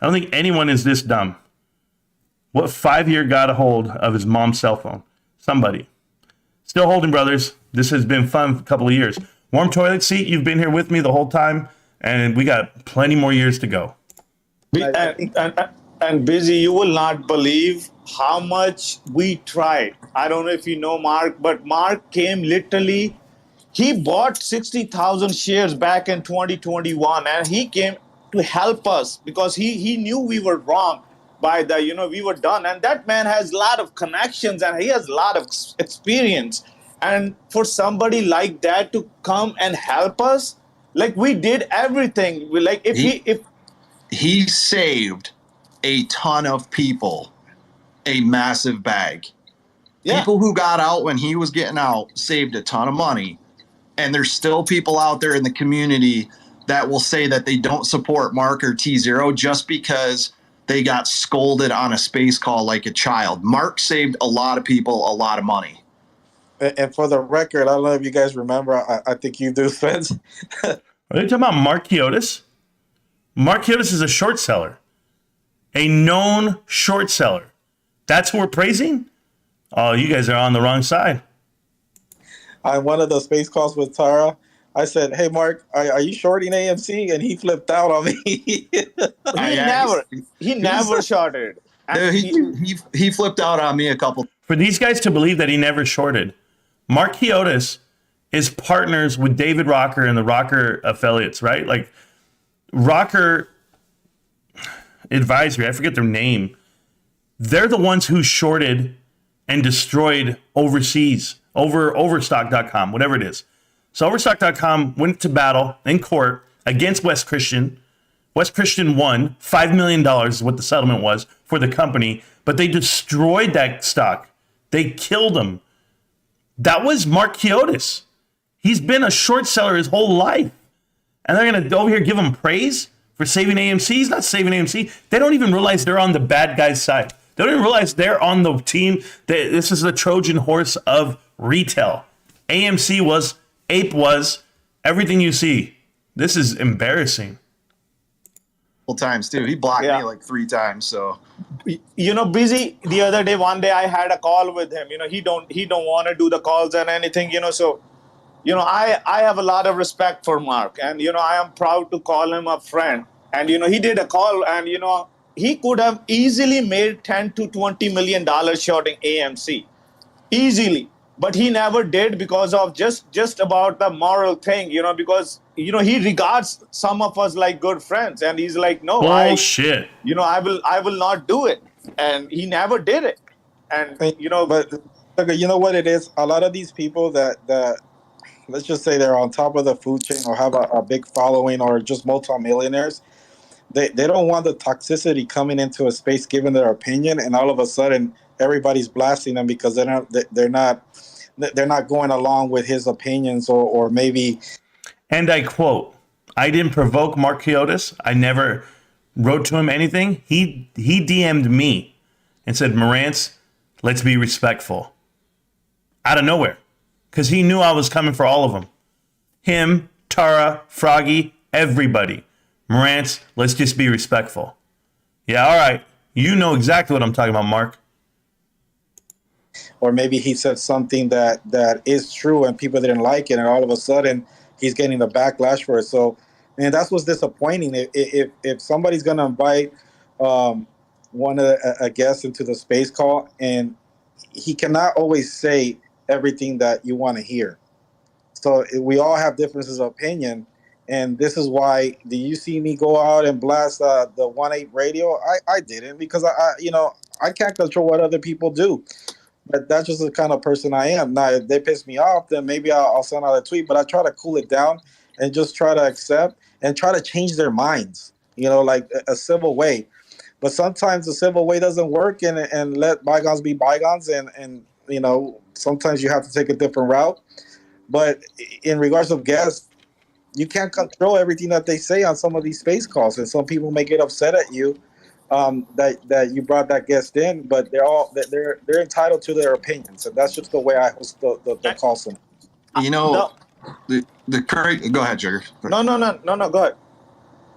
I don't think anyone is this dumb. What 5-year got a hold of his mom's cell phone? Somebody. Still holding, brothers. This has been fun for a couple of years. Warm toilet seat, you've been here with me the whole time, and we got plenty more years to go. And Busy, you will not believe how much we tried. I don't know if you know Mark, but Mark came literally, he bought 60,000 shares back in 2021, and he came to help us because he knew we were wrong by the, we were done. And that man has a lot of connections and he has a lot of experience. And for somebody like that to come and help us, like we did everything. If he saved a ton of people a massive bag. Yeah. People who got out when he was getting out saved a ton of money. And there's still people out there in the community that will say that they don't support Mark or T0 just because they got scolded on a space call like a child. Mark saved a lot of people a lot of money. And for the record, I don't know if you guys remember, I think you do, Spence. Are you talking about Mark Chiotis? Mark Chiotis is a short seller. A known short seller. That's who we're praising? Oh, you guys are on the wrong side. On one of the space calls with Tara, I said, "Hey, Mark, are you shorting AMC?" And he flipped out on me. He never shorted. He flipped out on me a couple. For these guys to believe that he never shorted, Mark Chiotis is partners with David Rocker and the Rocker affiliates, right? Like Rocker Advisory, I forget their name. They're the ones who shorted and destroyed overseas, overstock.com, whatever it is. So overstock.com went to battle in court against West Christian. West Christian won. $5 million is what the settlement was for the company, but they destroyed that stock. They killed him. That was Mark Chiotis. He's been a short seller his whole life. And they're going to over here give him praise for saving AMC. He's not saving AMC. They don't even realize they're on the bad guy's side. They don't even realize they're on the team. This is the Trojan horse of retail. AMC was, Ape was, everything you see. This is embarrassing. Times too. He blocked me like 3 times. So, Busy. The other day, one day I had a call with him. He don't want to do the calls and anything. So, I have a lot of respect for Mark, and I am proud to call him a friend. And he did a call, and he could have easily made $10 to $20 million shorting AMC, easily. But he never did because of just about the moral thing, because he regards some of us like good friends, and he's like, no, bullshit. I will not do it, and he never did it, and but you know what it is. A lot of these people that let's just say they're on top of the food chain or have a big following or just multimillionaires. They don't want the toxicity coming into a space, giving their opinion, and all of a sudden everybody's blasting them because they're not they're not going along with his opinions, or maybe. And I quote, I didn't provoke Mark Kiotis. I never wrote to him anything. He DM'd me and said, Marantz, let's be respectful. Out of nowhere. Because he knew I was coming for all of them. Him, Tara, Froggy, everybody. Marantz, let's just be respectful. Yeah, all right. You know exactly what I'm talking about, Mark. Or maybe he said something that is true and people didn't like it, and all of a sudden he's getting the backlash for it. So, and that's what's disappointing. If somebody's going to invite one of a guest into the space call, and he cannot always say everything that you want to hear. So we all have differences of opinion, and this is why. Do you see me go out and blast the 1-8 radio? I didn't, because I can't control what other people do. But that's just the kind of person I am. Now, if they piss me off, then maybe I'll send out a tweet. But I try to cool it down and just try to accept and try to change their minds, like a civil way. But sometimes the civil way doesn't work, and let bygones be bygones. And sometimes you have to take a different route. But in regards to guests, you can't control everything that they say on some of these space calls. And some people may get upset at you that you brought that guest in, but they're entitled to their opinions, and that's just the way I host the call center. No. Go ahead, Jigger. No, go ahead.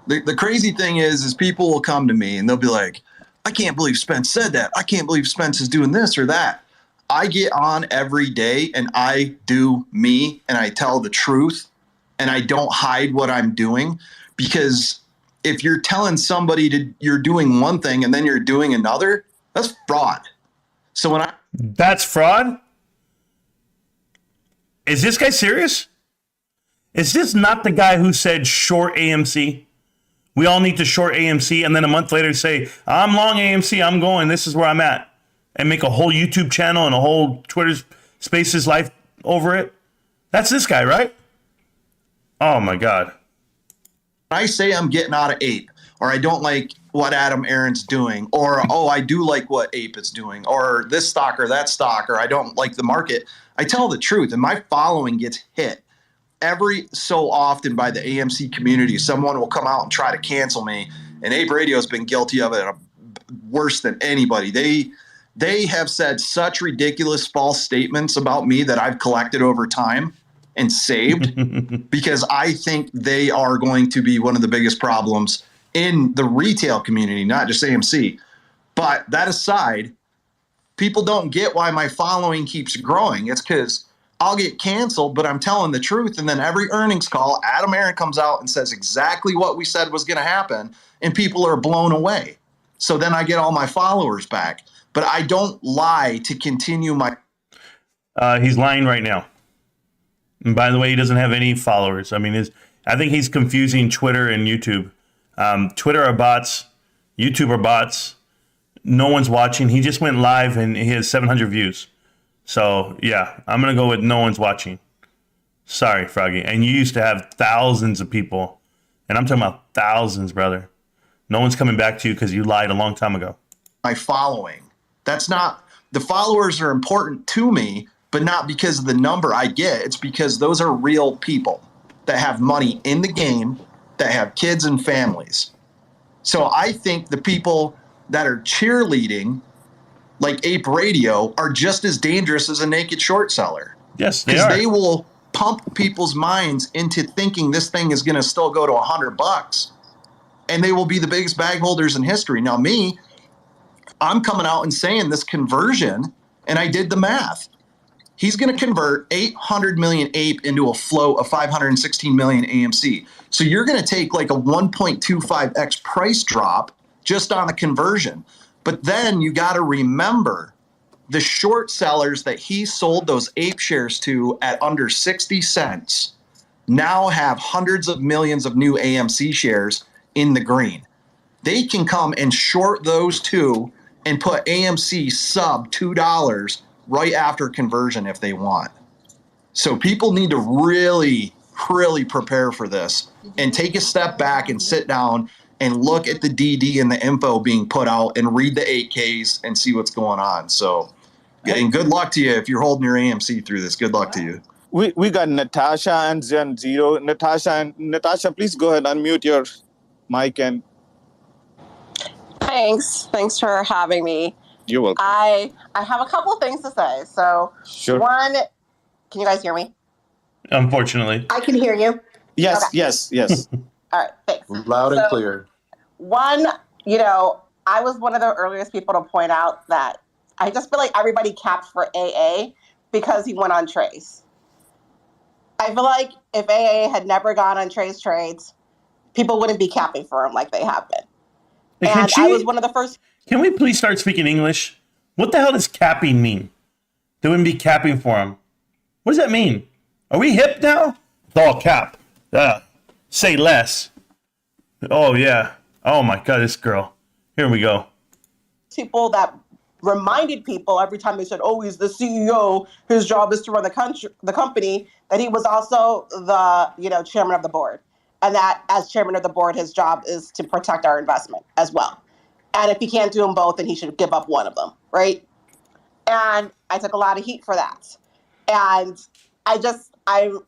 The crazy thing is people will come to me and they'll be like, I can't believe Spence said that. I can't believe Spence is doing this or that. I get on every day and I do me, and I tell the truth, and I don't hide what I'm doing, because if you're telling somebody you're doing one thing and then you're doing another, that's fraud. So That's fraud? Is this guy serious? Is this not the guy who said short AMC? We all need to short AMC, and then a month later say, I'm long AMC, I'm going, this is where I'm at. And make a whole YouTube channel and a whole Twitter Spaces life over it? That's this guy, right? Oh my God. I say I'm getting out of Ape, or I don't like what Adam Aaron's doing, or, I do like what Ape is doing, or this stock or that stock, or I don't like the market, I tell the truth, and my following gets hit. Every so often by the AMC community, someone will come out and try to cancel me, and Ape Radio has been guilty of it worse than anybody. They have said such ridiculous false statements about me that I've collected over time and saved because I think they are going to be one of the biggest problems in the retail community, not just AMC. But that aside, people don't get why my following keeps growing. It's because I'll get canceled, but I'm telling the truth. And then every earnings call, Adam Aaron comes out and says exactly what we said was going to happen, and people are blown away. So then I get all my followers back. But I don't lie to continue my... He's lying right now. And by the way, he doesn't have any followers. I mean, I think he's confusing Twitter and YouTube. Twitter are bots. YouTube are bots. No one's watching. He just went live and he has 700 views. So, yeah, I'm going to go with no one's watching. Sorry, Froggy. And you used to have thousands of people. And I'm talking about thousands, brother. No one's coming back to you because you lied a long time ago. My following. That's not... The followers are important to me, but not because of the number I get. It's because those are real people that have money in the game, that have kids and families. So I think the people that are cheerleading, like Ape Radio, are just as dangerous as a naked short seller. Yes, they are. Because they will pump people's minds into thinking this thing is going to still go to $100, and they will be the biggest bag holders in history. Now, me, I'm coming out and saying this conversion, and I did the math. He's going to convert 800 million Ape into a float of 516 million AMC. So you're going to take like a 1.25x price drop just on the conversion. But then you got to remember the short sellers that he sold those Ape shares to at under 60 cents now have hundreds of millions of new AMC shares in the green. They can come and short those two and put AMC sub $2 right after conversion if they want. So people need to really, really prepare for this and take a step back and sit down and look at the DD and the info being put out and read the 8Ks and see what's going on. So And good luck to you if you're holding your AMC through this. Good luck to you. We got Natasha and Zen Zero. Natasha, please go ahead, unmute your mic and. Thanks for having me. You're welcome. I have a couple of things to say. So, Sure. One, can you guys hear me? Unfortunately. I can hear you. Yes, Okay. yes. All right, thanks. Loud and clear. One, I was one of the earliest people to point out that I just feel like everybody capped for AA because he went on Trace. I feel like if AA had never gone on Trace trades, people wouldn't be capping for him like they have been. And I was one of the first. Can we please start speaking English? What the hell does capping mean? They wouldn't be capping for him. What does that mean? Are we hip now? It's all cap. Say less. Oh, yeah. Oh, my God, this girl. Here we go. People that reminded people every time they said, oh, he's the CEO, his job is to run the company, that he was also the chairman of the board. And that as chairman of the board, his job is to protect our investment as well. And if he can't do them both, then he should give up one of them, right? And I took a lot of heat for that. And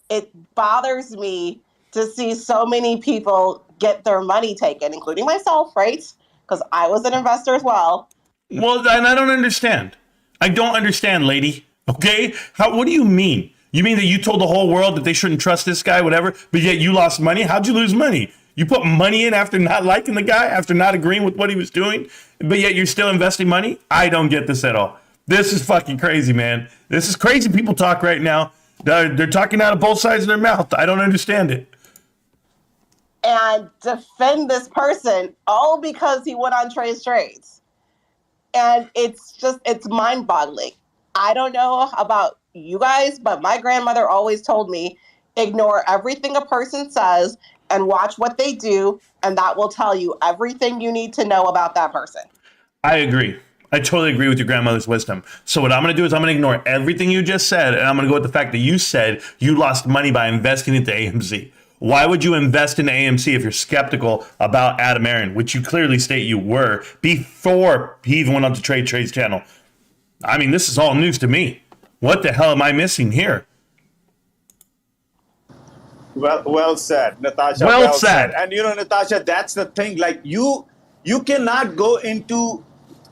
it bothers me to see so many people get their money taken, including myself, right? Because I was an investor as well. Well, and I don't understand. I don't understand, lady. Okay? What do you mean? You mean that you told the whole world that they shouldn't trust this guy, whatever, but yet you lost money? How'd you lose money? You put money in after not liking the guy, after not agreeing with what he was doing, but yet you're still investing money? I don't get this at all. This is fucking crazy, man. This is crazy people talk right now. They're talking out of both sides of their mouth. I don't understand it. And defend this person all because he went on Trace trades. And it's mind-boggling. I don't know about you guys, but my grandmother always told me, ignore everything a person says and watch what they do, and that will tell you everything you need to know about that person. I agree. I totally agree with your grandmother's wisdom. So what I'm going to do is I'm going to ignore everything you just said, and I'm going to go with the fact that you said you lost money by investing into AMC. Why would you invest in AMC if you're skeptical about Adam Aaron, which you clearly state you were before he even went on to Trade's channel? I mean, this is all news to me. What the hell am I missing here? Well said, Natasha. Well said. And Natasha, that's the thing. Like you cannot go into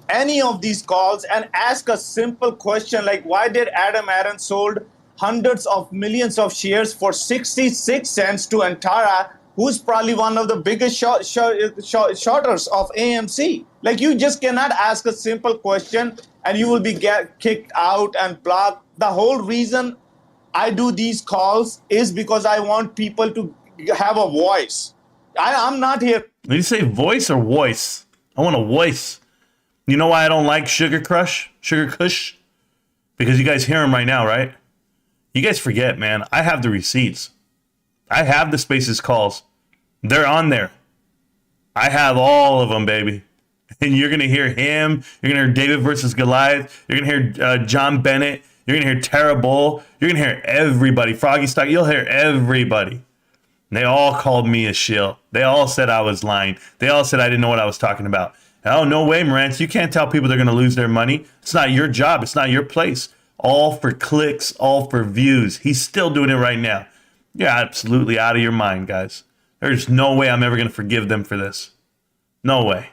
any of these calls and ask a simple question like, why did Adam Aaron sold hundreds of millions of shares for 66 cents to Antara, who's probably one of the biggest shorters of AMC? Like, you just cannot ask a simple question and you will be kicked out and blocked. The whole reason I do these calls is because I want people to have a voice. I'm not here. Did you say voice or voice? I want a voice. You know why I don't like Sugar Kush? Because you guys hear him right now, right? You guys forget, man. I have the receipts. I have the Spaces calls. They're on there. I have all of them, baby. And you're going to hear him. You're going to hear David versus Goliath. You're going to hear John Bennett. You're going to hear Tara Bull. You're going to hear everybody. Froggy Stock. You'll hear everybody. And they all called me a shill. They all said I was lying. They all said I didn't know what I was talking about. Oh, no way, Marantz. You can't tell people they're going to lose their money. It's not your job. It's not your place. All for clicks, all for views. He's still doing it right now. You're absolutely out of your mind, guys. There's no way I'm ever going to forgive them for this. No way.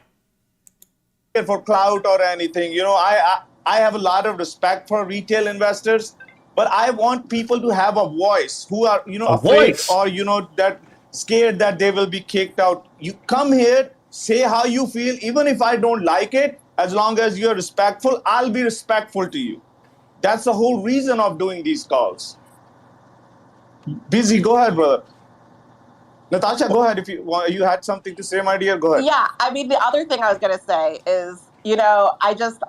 For clout or anything, I have a lot of respect for retail investors, but I want people to have a voice who are, afraid or, that scared that they will be kicked out. You come here, say how you feel, even if I don't like it, as long as you're respectful, I'll be respectful to you. That's the whole reason of doing these calls. Busy, go ahead, brother. Natasha, go ahead. If you had something to say, my dear, go ahead. Yeah, I mean, the other thing I was going to say is,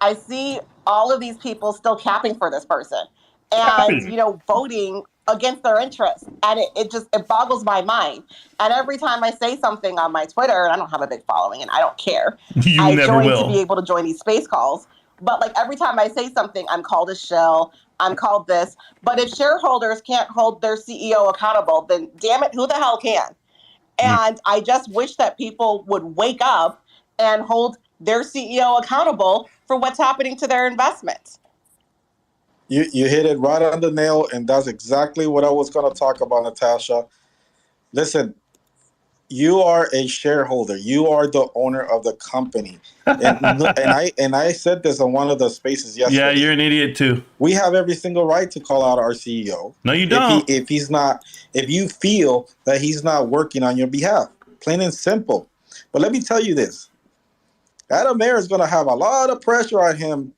I see all of these people still capping for this person and, voting against their interests. And it boggles my mind. And every time I say something on my Twitter, and I don't have a big following and I don't care. I join to be able to join these space calls. But like every time I say something, I'm called a shill, I'm called this. But if shareholders can't hold their CEO accountable, then damn it, who the hell can? And I just wish that people would wake up and hold their CEO accountable for what's happening to their investments. You hit it right on the nail, and that's exactly what I was going to talk about, Natasha. Listen, you are a shareholder. You are the owner of the company, and I said this on one of the spaces yesterday. Yeah, you're an idiot too. We have every single right to call out our CEO. No, you don't. If you feel that he's not working on your behalf, plain and simple. But let me tell you this: Adam Aaron is going to have a lot of pressure on him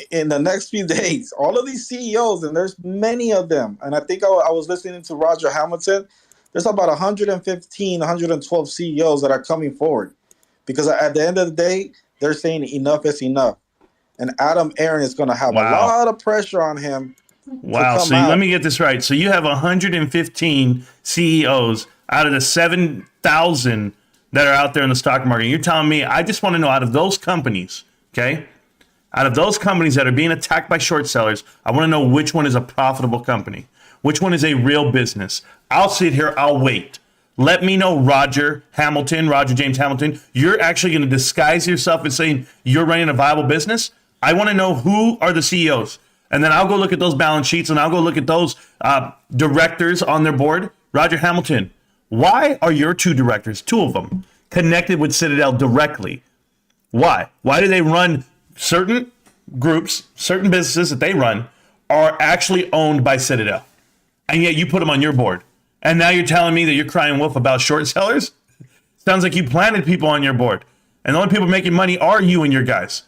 in the next few days. All of these CEOs, and there's many of them, and I think I was listening to Roger Hamilton. There's about 115, 112 CEOs that are coming forward because at the end of the day, they're saying enough is enough. And Adam Aaron is going to have a lot of pressure on him. Wow. So let me get this right. So you have 115 CEOs out of the 7,000 that are out there in the stock market. You're telling me, I just want to know, out of those companies, okay, out of those companies that are being attacked by short sellers, I want to know which one is a profitable company. Which one is a real business? I'll sit here. I'll wait. Let me know, Roger James Hamilton. You're actually going to disguise yourself as saying you're running a viable business. I want to know who are the CEOs. And then I'll go look at those balance sheets and I'll go look at those directors on their board. Roger Hamilton, why are your two directors, two of them, connected with Citadel directly? Why? Why do they run certain groups, certain businesses that they run are actually owned by Citadel? And yet you put them on your board. And now you're telling me that you're crying wolf about short sellers? Sounds like you planted people on your board. And the only people making money are you and your guys.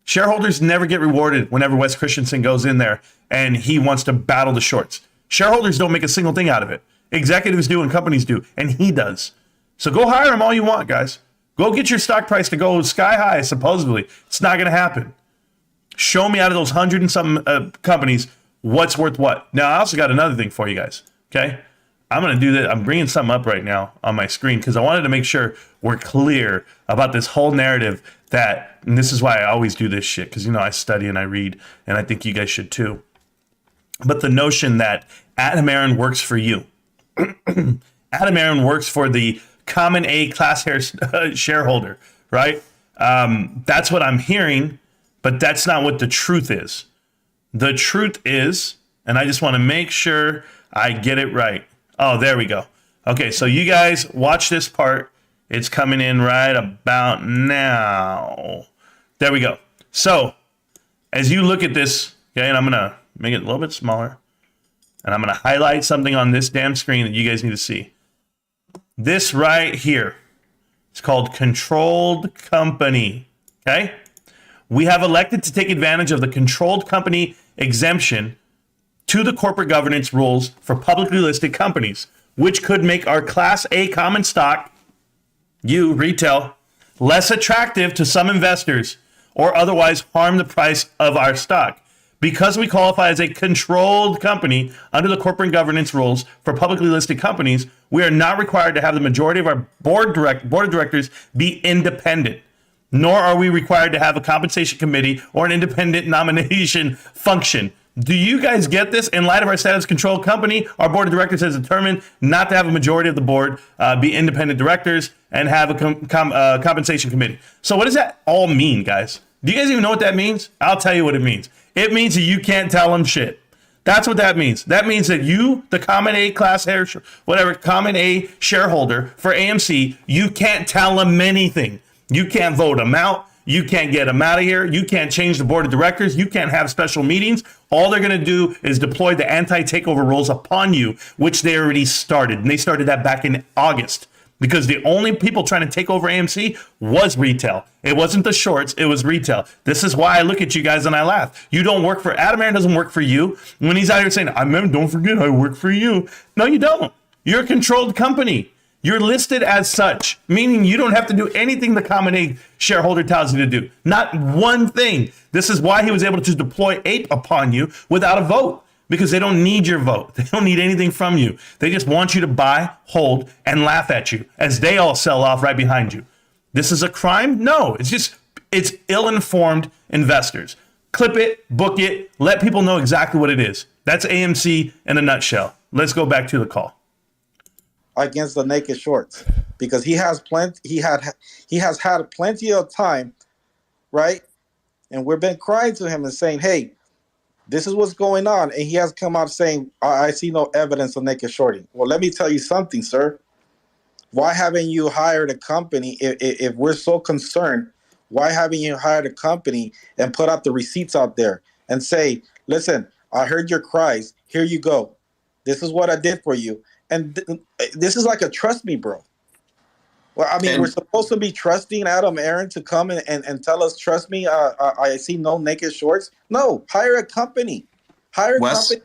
Shareholders never get rewarded whenever Wes Christensen goes in there and he wants to battle the shorts. Shareholders don't make a single thing out of it. Executives do and companies do, and he does. So go hire him all you want, guys. Go get your stock price to go sky high, supposedly. It's not going to happen. Show me out of those 100 and some companies what's worth what. Now, I also got another thing for you guys, okay? I'm going to do that. I'm bringing something up right now on my screen because I wanted to make sure we're clear about this whole narrative that, and this is why I always do this shit, because, you know, I study and I read, and I think you guys should too. But the notion that Adam Aaron works for you. Adam Aaron works for the common A class shareholder, right? That's what I'm hearing, but that's not what the truth is. The truth is, and I just want to make sure I get it right. Oh, there we go. Okay, so you guys watch this part. It's coming in right about now. There we go. So as you look at this, okay, and I'm going to make it a little bit smaller, and I'm going to highlight something on this damn screen that you guys need to see. This right here, it's called controlled company, okay? We have elected to take advantage of the controlled company exemption to the corporate governance rules for publicly listed companies, which could make our Class A common stock, you, retail, less attractive to some investors or otherwise harm the price of our stock. Because we qualify as a controlled company under the corporate governance rules for publicly listed companies, we are not required to have the majority of our board of directors be independent. Nor are we required to have a compensation committee or an independent nomination function. Do you guys get this? In light of our status controlled company, our board of directors has determined not to have a majority of the board be independent directors and have a compensation committee. So what does that all mean, guys? Do you guys even know what that means? I'll tell you what it means. It means that you can't tell them shit. That's what that means. That means that you, the common A class, common A shareholder for AMC, you can't tell them anything. You can't vote them out. You can't get them out of here. You can't change the board of directors. You can't have special meetings. All they're going to do is deploy the anti-takeover rules upon you, which they already started. And they started that back in August because the only people trying to take over AMC was retail. It wasn't the shorts. It was retail. This is why I look at you guys and I laugh. You don't work for Adam Aaron. Doesn't work for you. When he's out here saying, don't forget I work for you. No, you don't. You're a controlled company. You're listed as such, meaning you don't have to do anything the common A shareholder tells you to do. Not one thing. This is why he was able to deploy APE upon you without a vote, because they don't need your vote. They don't need anything from you. They just want you to buy, hold, and laugh at you as they all sell off right behind you. This is a crime? No, it's ill-informed investors. Clip it, book it, let people know exactly what it is. That's AMC in a nutshell. Let's go back to the call. Against the naked shorts, because he has had plenty of time, right, And we've been crying to him and saying, hey, this is what's going on. And he has come out saying, I see no evidence of naked shorting. Well, let me tell you something, sir. Why haven't you hired a company? If we're so concerned, why haven't you hired a company and put out the receipts out there and say, listen, I heard your cries. Here you go. This is what I did for you. And this is like a trust me, bro. Well, I mean, we're supposed to be trusting Adam Aaron to come and tell us, trust me, I see no naked shorts. No, hire a company. Hire a company.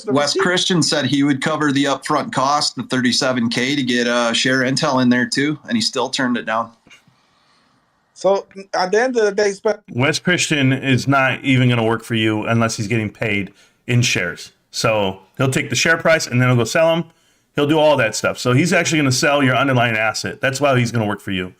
Wes Christian said he would cover the upfront cost, the $37K, to get share intel in there too, and he still turned it down. So at the end of the day, Wes Christian is not even going to work for you unless he's getting paid in shares. So he'll take the share price and then he'll go sell them. He'll do all that stuff. So he's actually going to sell your underlying asset. That's why he's going to work for you.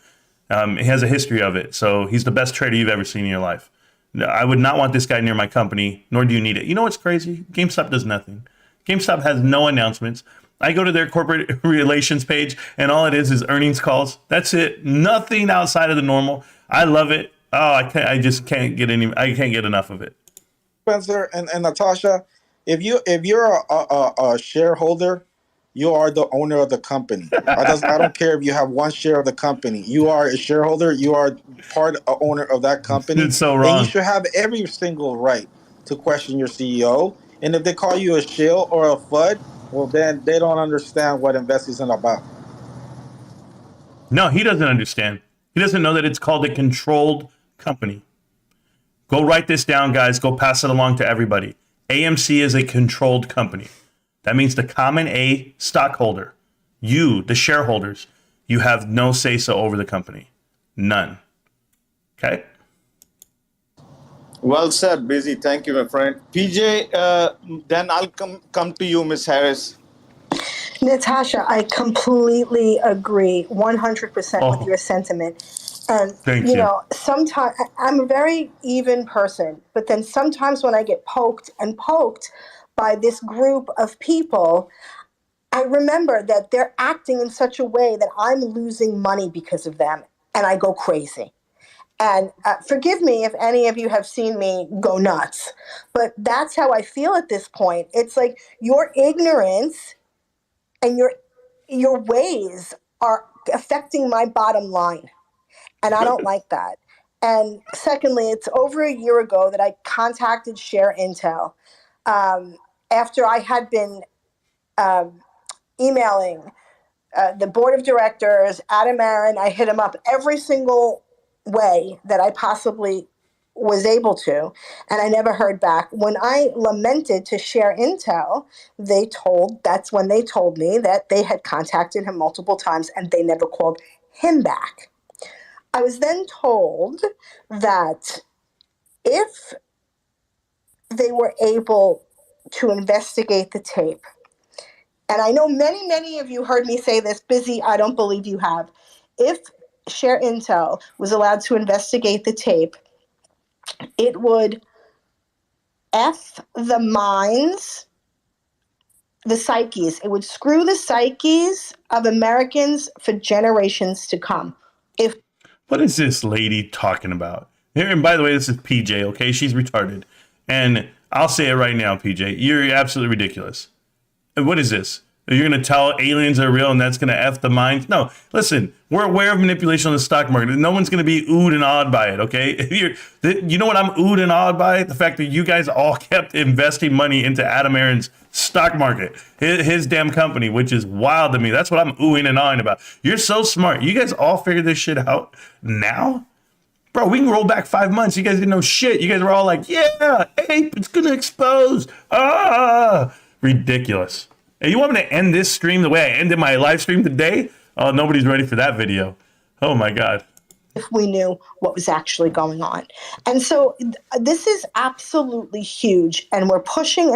He has a history of it. So he's the best trader you've ever seen in your life. I would not want this guy near my company, nor do you need it. You know what's crazy? GameStop does nothing. GameStop has no announcements. I go to their corporate relations page, and all it is earnings calls. That's it. Nothing outside of the normal. I love it. Oh, I just can't get I can't get enough of it. Spencer and Natasha, if you're a shareholder, you are the owner of the company. I don't care if you have one share of the company. You are a shareholder. You are owner of that company. It's so wrong. And you should have every single right to question your CEO. And if they call you a shill or a FUD, well, then they don't understand what investing is about. No, he doesn't understand. He doesn't know that it's called a controlled company. Go write this down, guys. Go pass it along to everybody. AMC is a controlled company. That means the common A stockholder, you, the shareholders, you have no say-so over the company. None. Okay? Well said, Busy. Thank you, my friend. PJ, then I'll come to you, Miss Harris. Natasha, I completely agree 100% with your sentiment. And, Thank you. know, sometimes I'm a very even person, but then sometimes when I get poked by this group of people, I remember that they're acting in such a way that I'm losing money because of them, and I go crazy. And forgive me if any of you have seen me go nuts, but that's how I feel at this point. It's like your ignorance and your ways are affecting my bottom line, and I don't like that. And secondly, it's over a year ago that I contacted Share Intel. After I had been emailing the board of directors, Adam Aaron, I hit him up every single way that I possibly was able to, and I never heard back. When I lamented to Share Intel, that's when they told me that they had contacted him multiple times and they never called him back. I was then told that if they were able to investigate the tape, and I know many, many of you heard me say this, Busy, I don't believe you have. If Share Intel was allowed to investigate the tape, it would F the minds, the psyches. It would screw the psyches of Americans for generations to come. What is this lady talking about? And by the way, this is PJ, okay? She's retarded. And I'll say it right now, PJ. You're absolutely ridiculous. And what is this? You're going to tell aliens are real and that's going to F the minds? No, listen, we're aware of manipulation on the stock market. No one's going to be oohed and awed by it, okay? You know what I'm oohed and awed by? The fact that you guys all kept investing money into Adam Aaron's stock market, his damn company, which is wild to me. That's what I'm oohing and awing about. You're so smart. You guys all figured this shit out now? Bro, we can roll back 5 months. You guys didn't know shit. You guys were all like, yeah, ape, it's going to expose. Ridiculous. Hey, you want me to end this stream the way I ended my live stream today? Oh, nobody's ready for that video. Oh, my God. If we knew what was actually going on. And so this is absolutely huge. And we're pushing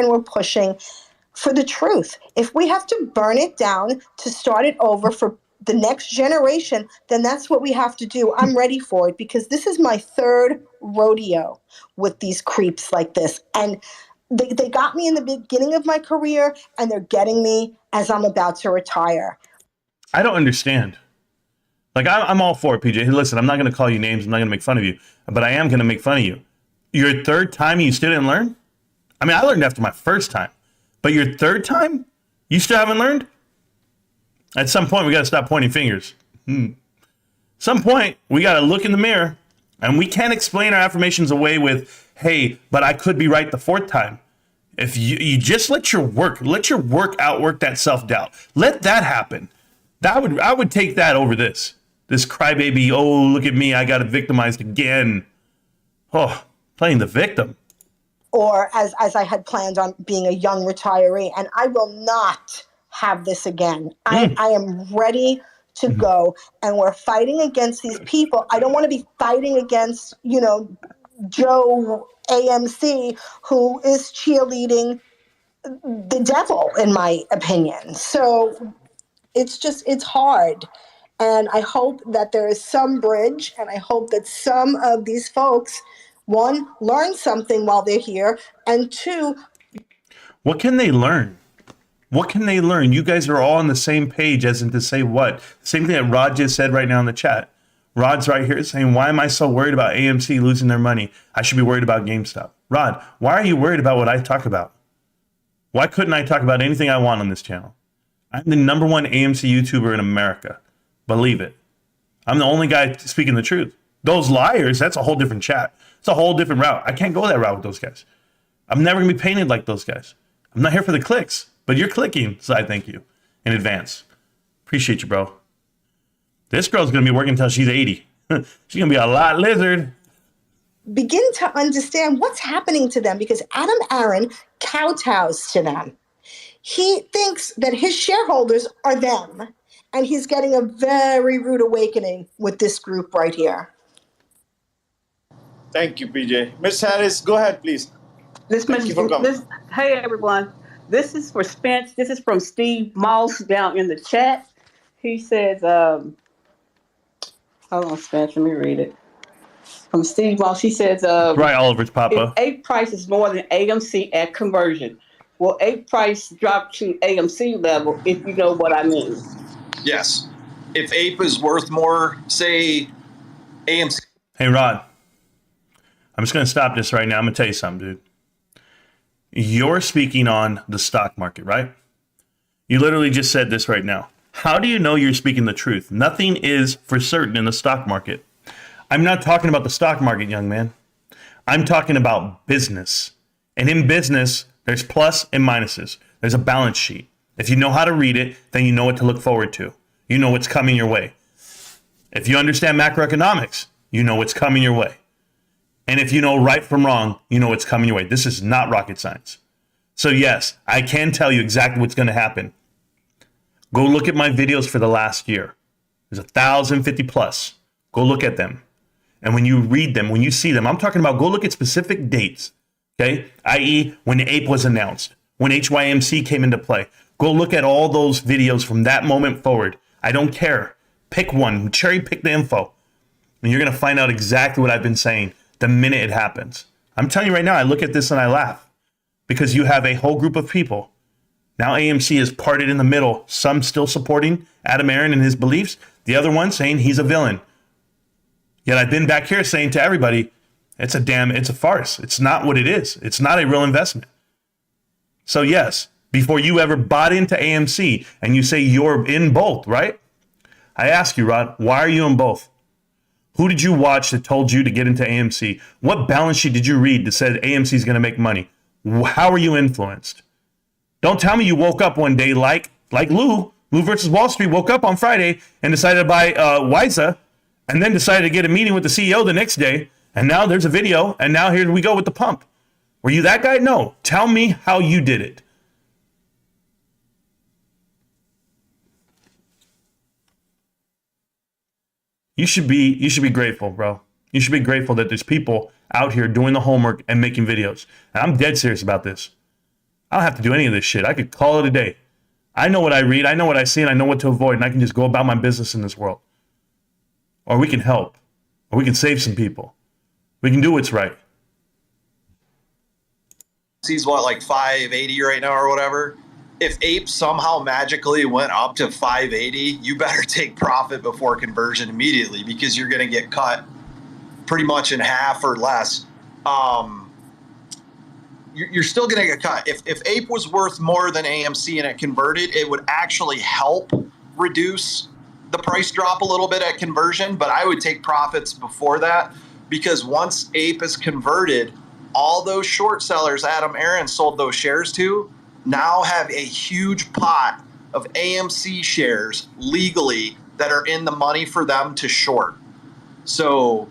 for the truth. If we have to burn it down to start it over for the next generation, then that's what we have to do. I'm ready for it because this is my third rodeo with these creeps like this. And they got me in the beginning of my career, and they're getting me as I'm about to retire. I don't understand. Like, I'm all for it, PJ. Hey, listen, I'm not going to call you names. I'm not going to make fun of you. But I am going to make fun of you. Your third time, you still didn't learn? I mean, I learned after my first time, but your third time, you still haven't learned? At some point, we got to stop pointing fingers. Some point, we got to look in the mirror, and we can't explain our affirmations away with, hey, but I could be right the fourth time. If you just let your work outwork that self-doubt. Let that happen. I would take that over this crybaby, oh, look at me, I got victimized again. Oh, playing the victim. Or as I had planned on being a young retiree, and I will not have this again. I am ready to go, and we're fighting against these people. I don't want to be fighting against, Joe AMC, who is cheerleading the devil, in my opinion. So it's hard. And I hope that there is some bridge, and I hope that some of these folks, one, learn something while they're here, and two, what can they learn? What can they learn? You guys are all on the same page, as in to say what? Same thing that Rod just said right now in the chat. Rod's right here saying, why am I so worried about AMC losing their money? I should be worried about GameStop. Rod, why are you worried about what I talk about? Why couldn't I talk about anything I want on this channel? I'm the #1 AMC YouTuber in America. Believe it. I'm the only guy speaking the truth. Those liars, that's a whole different chat. It's a whole different route. I can't go that route with those guys. I'm never going to be painted like those guys. I'm not here for the clicks, but you're clicking, so I thank you in advance. Appreciate you, bro. This girl's going to be working until she's 80. She's going to be a lot lizard. begin to understand what's happening to them, because Adam Aaron kowtows to them. He thinks that his shareholders are them, and he's getting a very rude awakening with this group right here. Thank you, PJ. Ms. Harris, go ahead, please. Hey, everyone. This is for Spence. This is from Steve Moss down in the chat. He says, hold on, Spence, let me read it. From Steve Moss, he says, right, Oliver's papa. If ape price is more than AMC at conversion, will ape price drop to AMC level, if you know what I mean? Yes. If ape is worth more, say AMC. Hey, Rod. I'm just going to stop this right now. I'm going to tell you something, dude. You're speaking on the stock market, right? You literally just said this right now. How do you know you're speaking the truth? Nothing is for certain in the stock market. I'm not talking about the stock market, young man. I'm talking about business. And in business, there's plus and minuses. There's a balance sheet. If you know how to read it, then you know what to look forward to. You know what's coming your way. If you understand macroeconomics, you know what's coming your way. And if you know right from wrong, you know what's coming your way. This is not rocket science. So yes, I can tell you exactly what's going to happen. Go look at my videos for the last year. There's 1,050 plus. Go look at them. And when you read them, when you see them, I'm talking about go look at specific dates, okay? i.e. when the ape was announced, when HYMC came into play. Go look at all those videos from that moment forward. I don't care. Pick one, cherry pick the info. And you're going to find out exactly what I've been saying the minute it happens. I'm telling you right now, I look at this and I laugh because you have a whole group of people. Now AMC is parted in the middle. Some still supporting Adam Aaron and his beliefs. The other one saying he's a villain. Yet I've been back here saying to everybody, it's a farce. It's not what it is. It's not a real investment. So yes, before you ever bought into AMC and you say you're in both, right? I ask you, Rod, why are you in both? Who did you watch that told you to get into AMC? What balance sheet did you read that said AMC is going to make money? How are you influenced? Don't tell me you woke up one day like Lou versus Wall Street woke up on Friday and decided to buy WISA and then decided to get a meeting with the CEO the next day. And now there's a video. And now here we go with the pump. Were you that guy? No. Tell me how you did it. You should be grateful, bro. You should be grateful that there's people out here doing the homework and making videos. And I'm dead serious about this. I don't have to do any of this shit. I could call it a day. I know what I read. I know what I see, and I know what to avoid. And I can just go about my business in this world. Or we can help. Or we can save some people. We can do what's right. He's what, like 580 right now or whatever? If ape somehow magically went up to 580, you better take profit before conversion immediately, because you're going to get cut pretty much in half or less you're still going to get cut. If APE was worth more than AMC and it converted, it would actually help reduce the price drop a little bit at conversion, but I would take profits before that, because once APE is converted, all those short sellers Adam Aron sold those shares to now have a huge pot of AMC shares legally that are in the money for them to short. So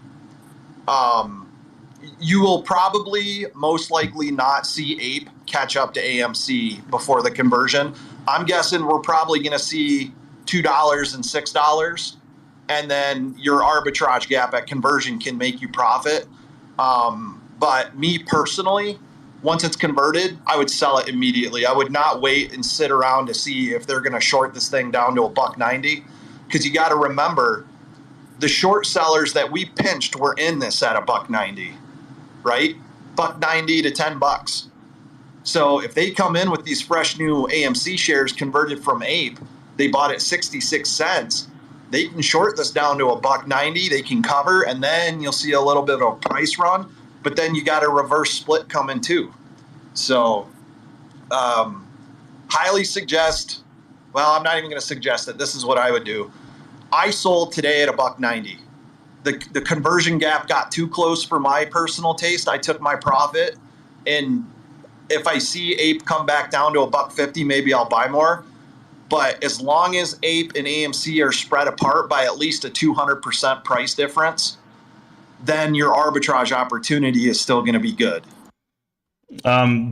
you will probably most likely not see APE catch up to AMC before the conversion. I'm guessing we're probably going to see $2 and $6, and then your arbitrage gap at conversion can make you profit. But me personally, once it's converted, I would sell it immediately. I would not wait and sit around to see if they're going to short this thing down to $1.90, because you got to remember the short sellers that we pinched were in this at $1.90, right? $1.90 to $10. So if they come in with these fresh new AMC shares converted from APE, they bought at 66 cents. They can short this down to $1.90. They can cover, and then you'll see a little bit of a price run. But then you got a reverse split coming too. So highly suggest, well, I'm not even going to suggest it. This is what I would do. I sold today at $1.90. The conversion gap got too close for my personal taste. I took my profit, and if I see APE come back down to $1.50, maybe I'll buy more. But as long as APE and AMC are spread apart by at least a 200% price difference, then your arbitrage opportunity is still going to be good.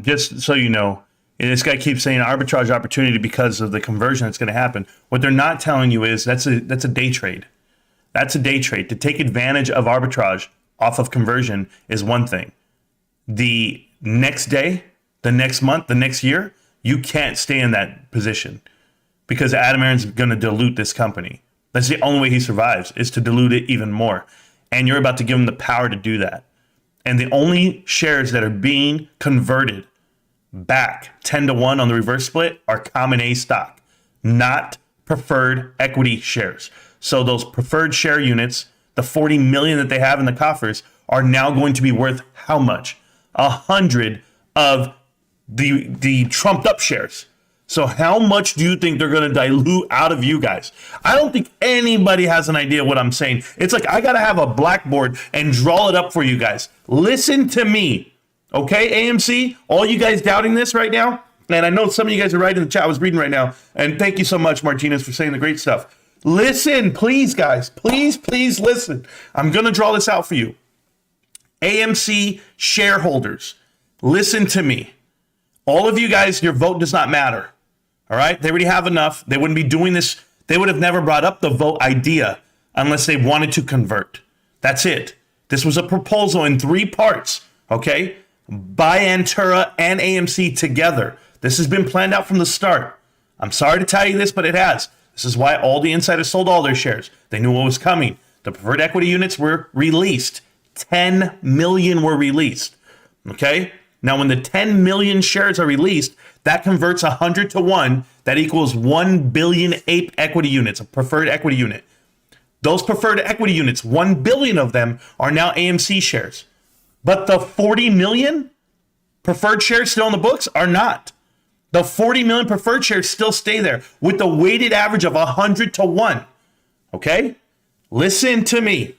Just so you know, and this guy keeps saying arbitrage opportunity because of the conversion that's going to happen. What they're not telling you is that's a day trade. That's a day trade. To take advantage of arbitrage off of conversion is one thing. The next day, the next month, the next year, you can't stay in that position because Adam Aron's going to dilute this company. That's the only way he survives, is to dilute it even more. And you're about to give him the power to do that. And the only shares that are being converted back 10-1 on the reverse split are common A stock, not preferred equity shares. So those preferred share units, the 40 million that they have in the coffers, are now going to be worth how much? 100 of the trumped up shares. So how much do you think they're going to dilute out of you guys? I don't think anybody has an idea what I'm saying. It's like I got to have a blackboard and draw it up for you guys. Listen to me. Okay, AMC, all you guys doubting this right now, and I know some of you guys are right in the chat. I was reading right now, and thank you so much, Martinez, for saying the great stuff. Listen, please, guys. Please listen. I'm going to draw this out for you. AMC shareholders, listen to me. All of you guys, your vote does not matter. All right? They already have enough. They wouldn't be doing this. They would have never brought up the vote idea unless they wanted to convert. That's it. This was a proposal in 3 parts, okay? By Antura and AMC together. This has been planned out from the start. I'm sorry to tell you this, but it has. This is why all the insiders sold all their shares. They knew what was coming. The preferred equity units were released. 10 million were released, okay? Now, when the 10 million shares are released, that converts 100 to 1. That equals 1 billion APE equity units, a preferred equity unit. Those preferred equity units, 1 billion of them are now AMC shares. But the 40 million preferred shares still on the books are not. The 40 million preferred shares still stay there with the weighted average of 100 to 1. Okay? Listen to me.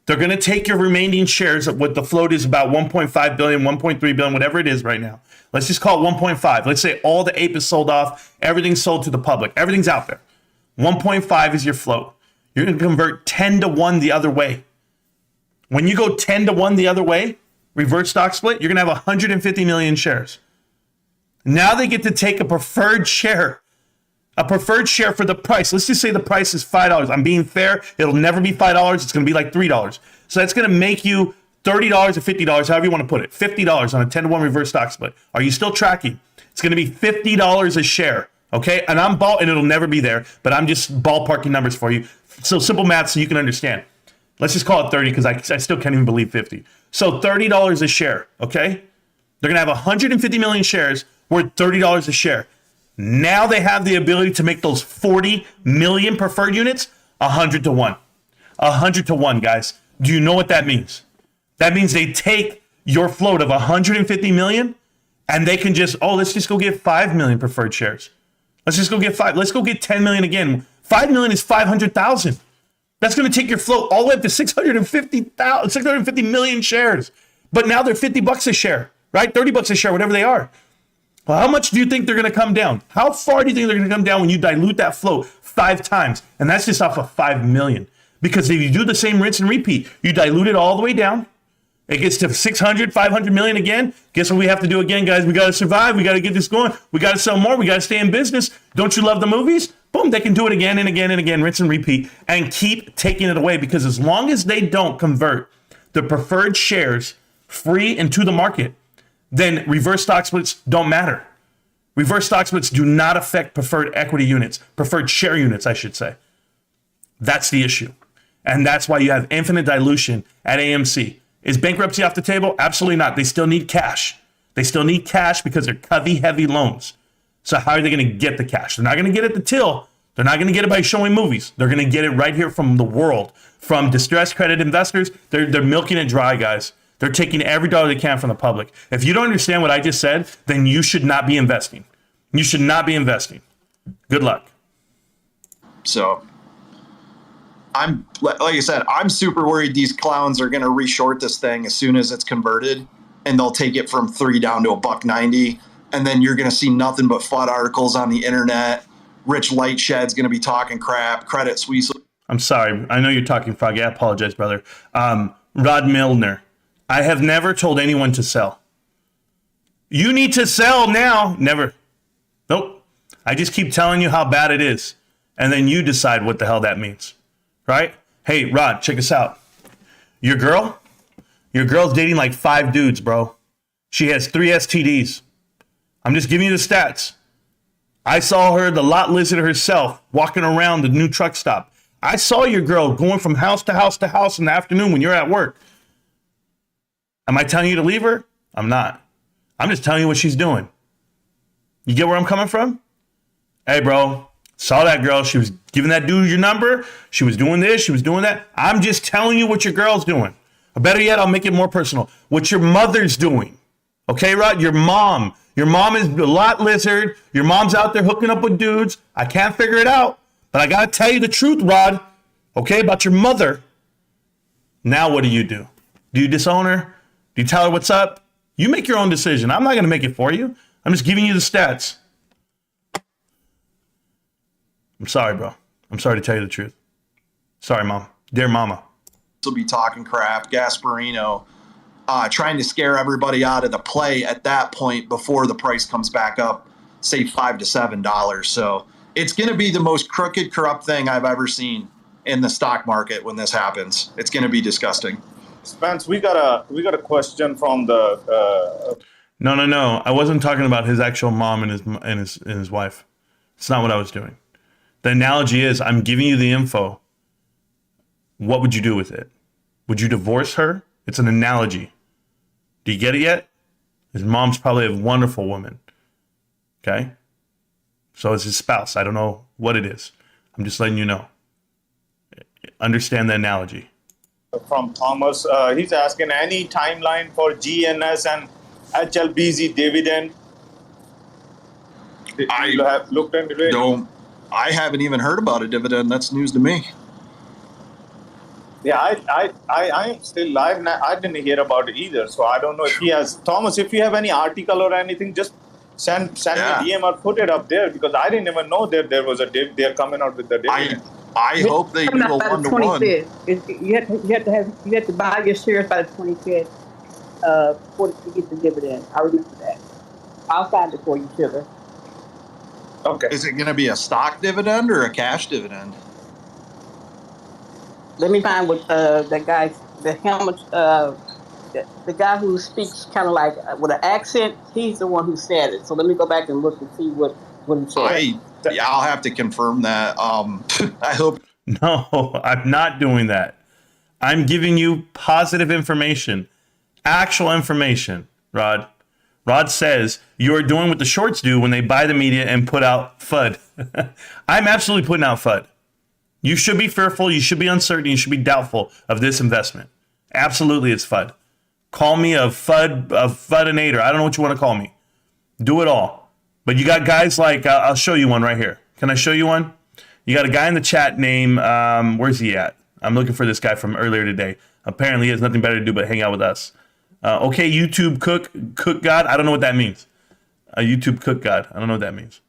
They're going to take your remaining shares of what the float is about 1.5 billion, 1.3 billion, whatever it is right now. Let's just call it 1.5. Let's say all the APE is sold off. Everything's sold to the public. Everything's out there. 1.5 is your float. You're going to convert 10-1 the other way. When you go 10-1 the other way, reverse stock split, you're going to have 150 million shares. Now they get to take a preferred share for the price. Let's just say the price is $5. I'm being fair. It'll never be $5. It's going to be like $3. So that's going to make you $30 or $50, however you want to put it. $50 on a 10-1 reverse stock split. Are you still tracking? It's going to be $50 a share. Okay? And and it'll never be there, but I'm just ballparking numbers for you. So simple math so you can understand. Let's just call it 30 because I still can't even believe 50. So $30 a share. Okay? They're going to have 150 million shares worth $30 a share. Now they have the ability to make those 40 million preferred units 100 to 1. 100 to 1, guys. Do you know what that means? That means they take your float of 150 million and they can just, let's just go get 5 million preferred shares. Let's just go get 5. Let's go get 10 million again. 5 million is 500,000. That's going to take your float all the way up to 650 million shares. But now they're $50 a share, right? $30 a share, whatever they are. Well, how much do you think they're going to come down? How far do you think they're going to come down when you dilute that float 5 times? And that's just off of 5 million. Because if you do the same rinse and repeat, you dilute it all the way down. It gets to 600, 500 million again. Guess what we have to do again, guys? We got to survive. We got to get this going. We got to sell more. We got to stay in business. Don't you love the movies? Boom, they can do it again and again and again, rinse and repeat, and keep taking it away. Because as long as they don't convert the preferred shares free into the market, then reverse stock splits don't matter. Reverse stock splits do not affect preferred equity units, preferred share units, I should say. That's the issue. And that's why you have infinite dilution at AMC. Is bankruptcy off the table? Absolutely not. They still need cash. They still need cash because they're heavy loans. So how are they going to get the cash? They're not going to get it at the till. They're not going to get it by showing movies. They're going to get it right here from the world, from distressed credit investors. They're milking it dry, guys. They're taking every dollar they can from the public. If you don't understand what I just said, then you should not be investing. You should not be investing. Good luck. So like I said, I'm super worried these clowns are going to reshort this thing as soon as it's converted, and they'll take it from 3 down to $1.90. And then you're going to see nothing but FUD articles on the internet. Rich Lightshed's going to be talking crap. Credit Suisse. I'm sorry. I know you're talking Froggy. I apologize, brother. Rod Milner. I have never told anyone to sell. You need to sell now. Never. Nope. I just keep telling you how bad it is. And then you decide what the hell that means. Right? Hey, Rod, check us out. Your girl's dating like 5 dudes, bro. She has 3 STDs. I'm just giving you the stats. I saw her, the lot lizard herself, walking around the new truck stop. I saw your girl going from house to house to house in the afternoon when you're at work. Am I telling you to leave her? I'm not. I'm just telling you what she's doing. You get where I'm coming from? Hey, bro, saw that girl. She was giving that dude your number. She was doing this. She was doing that. I'm just telling you what your girl's doing. Or better yet, I'll make it more personal. What your mother's doing. Okay, Rod? Your mom. Your mom is a lot lizard. Your mom's out there hooking up with dudes. I can't figure it out. But I got to tell you the truth, Rod. Okay, about your mother. Now what do? Do you disown her? Do you tell her what's up? You make your own decision. I'm not going to make it for you. I'm just giving you the stats. I'm sorry, bro. I'm sorry to tell you the truth. Sorry, Mom. Dear Mama. Will be talking crap. Gasparino trying to scare everybody out of the play at that point before the price comes back up, say $5 to $7. So it's going to be the most crooked, corrupt thing I've ever seen in the stock market when this happens. It's going to be disgusting. Spence, we got a question from the. No. I wasn't talking about his actual mom and his wife. It's not what I was doing. The analogy is, I'm giving you the info. What would you do with it? Would you divorce her? It's an analogy. Do you get it yet? His mom's probably a wonderful woman. Okay? So is his spouse. I don't know what it is. I'm just letting you know. Understand the analogy. From Thomas, he's asking any timeline for GNS and HLBZ dividend. You have looked into it? I haven't even heard about a dividend. That's news to me. Yeah, I am still live. I didn't hear about it either, so I don't know if he has. Thomas, if you have any article or anything, just send me a DM or put it up there, because I didn't even know that there was a div. They're coming out with the dividend. I hope they do a 1-to-1. You have to buy your shares by the 25th to get the dividend. I remember that. I'll find it for you, sugar. Okay. Is it going to be a stock dividend or a cash dividend? Let me find what that guy, the guy who speaks kind of like with an accent. He's the one who said it. So let me go back and look and see what he said. I'll have to confirm that. I hope. No, I'm not doing that. I'm giving you positive information, actual information, Rod. Rod says you're doing what the shorts do when they buy the media and put out FUD. I'm absolutely putting out FUD. You should be fearful. You should be uncertain. You should be doubtful of this investment. Absolutely, it's FUD. Call me a fudinator. I don't know what you want to call me. Do it all. But you got guys like, I'll show you one right here. Can I show you one? You got a guy in the chat named, where's he at? I'm looking for this guy from earlier today. Apparently he has nothing better to do but hang out with us. Okay, YouTube cook God. I don't know what that means. A YouTube cook God. I don't know what that means.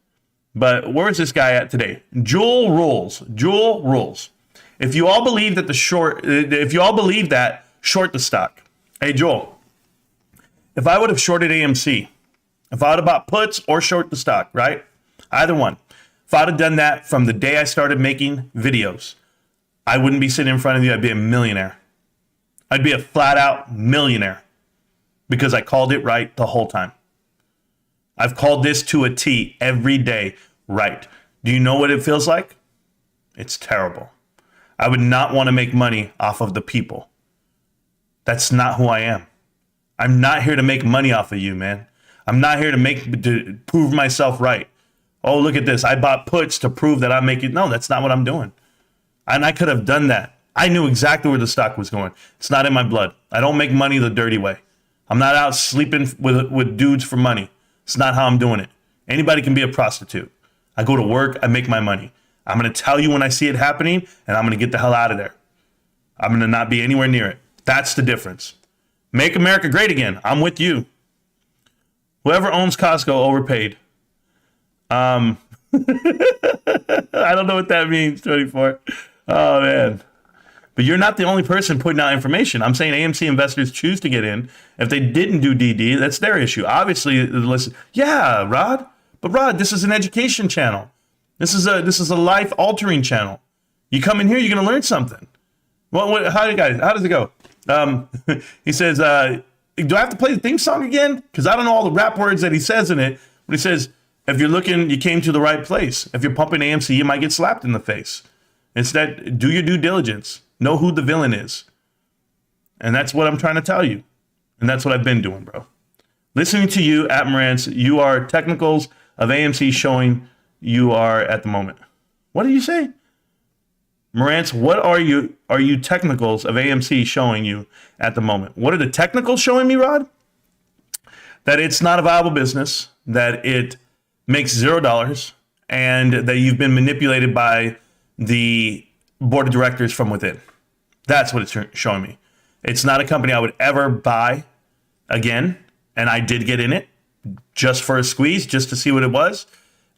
But where is this guy at today? Jewel rules. If you all believe that short the stock. Hey, Joel, if I would have shorted AMC, if I would have bought puts or short the stock, right? Either one. If I'd have done that from the day I started making videos, I wouldn't be sitting in front of you. I'd be a millionaire. I'd be a flat out millionaire because I called it right the whole time. I've called this to a T every day right. Do you know what it feels like? It's terrible. I would not want to make money off of the people. That's not who I am. I'm not here to make money off of you, man. I'm not here to prove myself right. Oh, look at this. I bought puts to prove that I'm making. No, that's not what I'm doing. And I could have done that. I knew exactly where the stock was going. It's not in my blood. I don't make money the dirty way. I'm not out sleeping with dudes for money. It's not how I'm doing it. Anybody can be a prostitute. I go to work. I make my money. I'm going to tell you when I see it happening, and I'm going to get the hell out of there. I'm going to not be anywhere near it. That's the difference. Make America great again. I'm with you. Whoever owns Costco overpaid. I don't know what that means, 24. Oh, man. But you're not the only person putting out information. I'm saying AMC investors choose to get in. If they didn't do DD, that's their issue. Obviously, listen. Yeah, Rod. But Rod, this is an education channel. This is a life-altering channel. You come in here, you're going to learn something. Well, how does it go? He says, do I have to play the theme song again? Because I don't know all the rap words that he says in it. But he says, if you're looking, you came to the right place. If you're pumping AMC, you might get slapped in the face. Instead, do your due diligence. Know who the villain is. And that's what I'm trying to tell you. And that's what I've been doing, bro. Listening to you at Marantz, you are technicals of AMC showing you are at the moment. What did you say? Marantz, what are you technicals of AMC showing you at the moment? What are the technicals showing me, Rod? That it's not a viable business, that it makes $0, and that you've been manipulated by the board of directors from within. That's what it's showing me. It's not a company I would ever buy again, and I did get in it just for a squeeze, just to see what it was.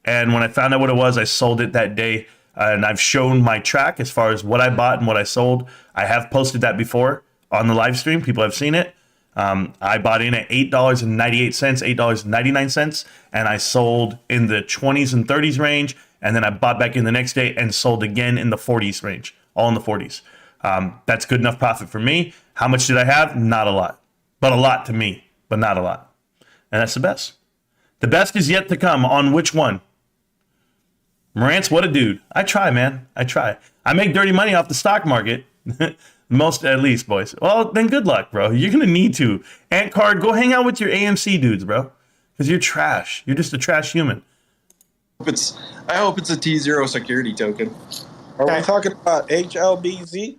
And when I found out what it was, I sold it that day. And I've shown my track as far as what I bought and what I sold. I have posted that before on the live stream. People have seen it. I bought in at $8.98, $8.99, and I sold in the 20s and 30s range. And then I bought back in the next day and sold again in the 40s range, all in the 40s. That's good enough profit for me. How much did I have? Not a lot, but a lot to me, but not a lot. And that's the best. The best is yet to come. On which one? Marantz, what a dude. I try, man. I try. I make dirty money off the stock market. Most, at least, boys. Well, then good luck, bro. You're going to need to. Ant Card, go hang out with your AMC dudes, bro. Because you're trash. You're just a trash human. I hope it's a T0 security token. Are we talking about HLBZ?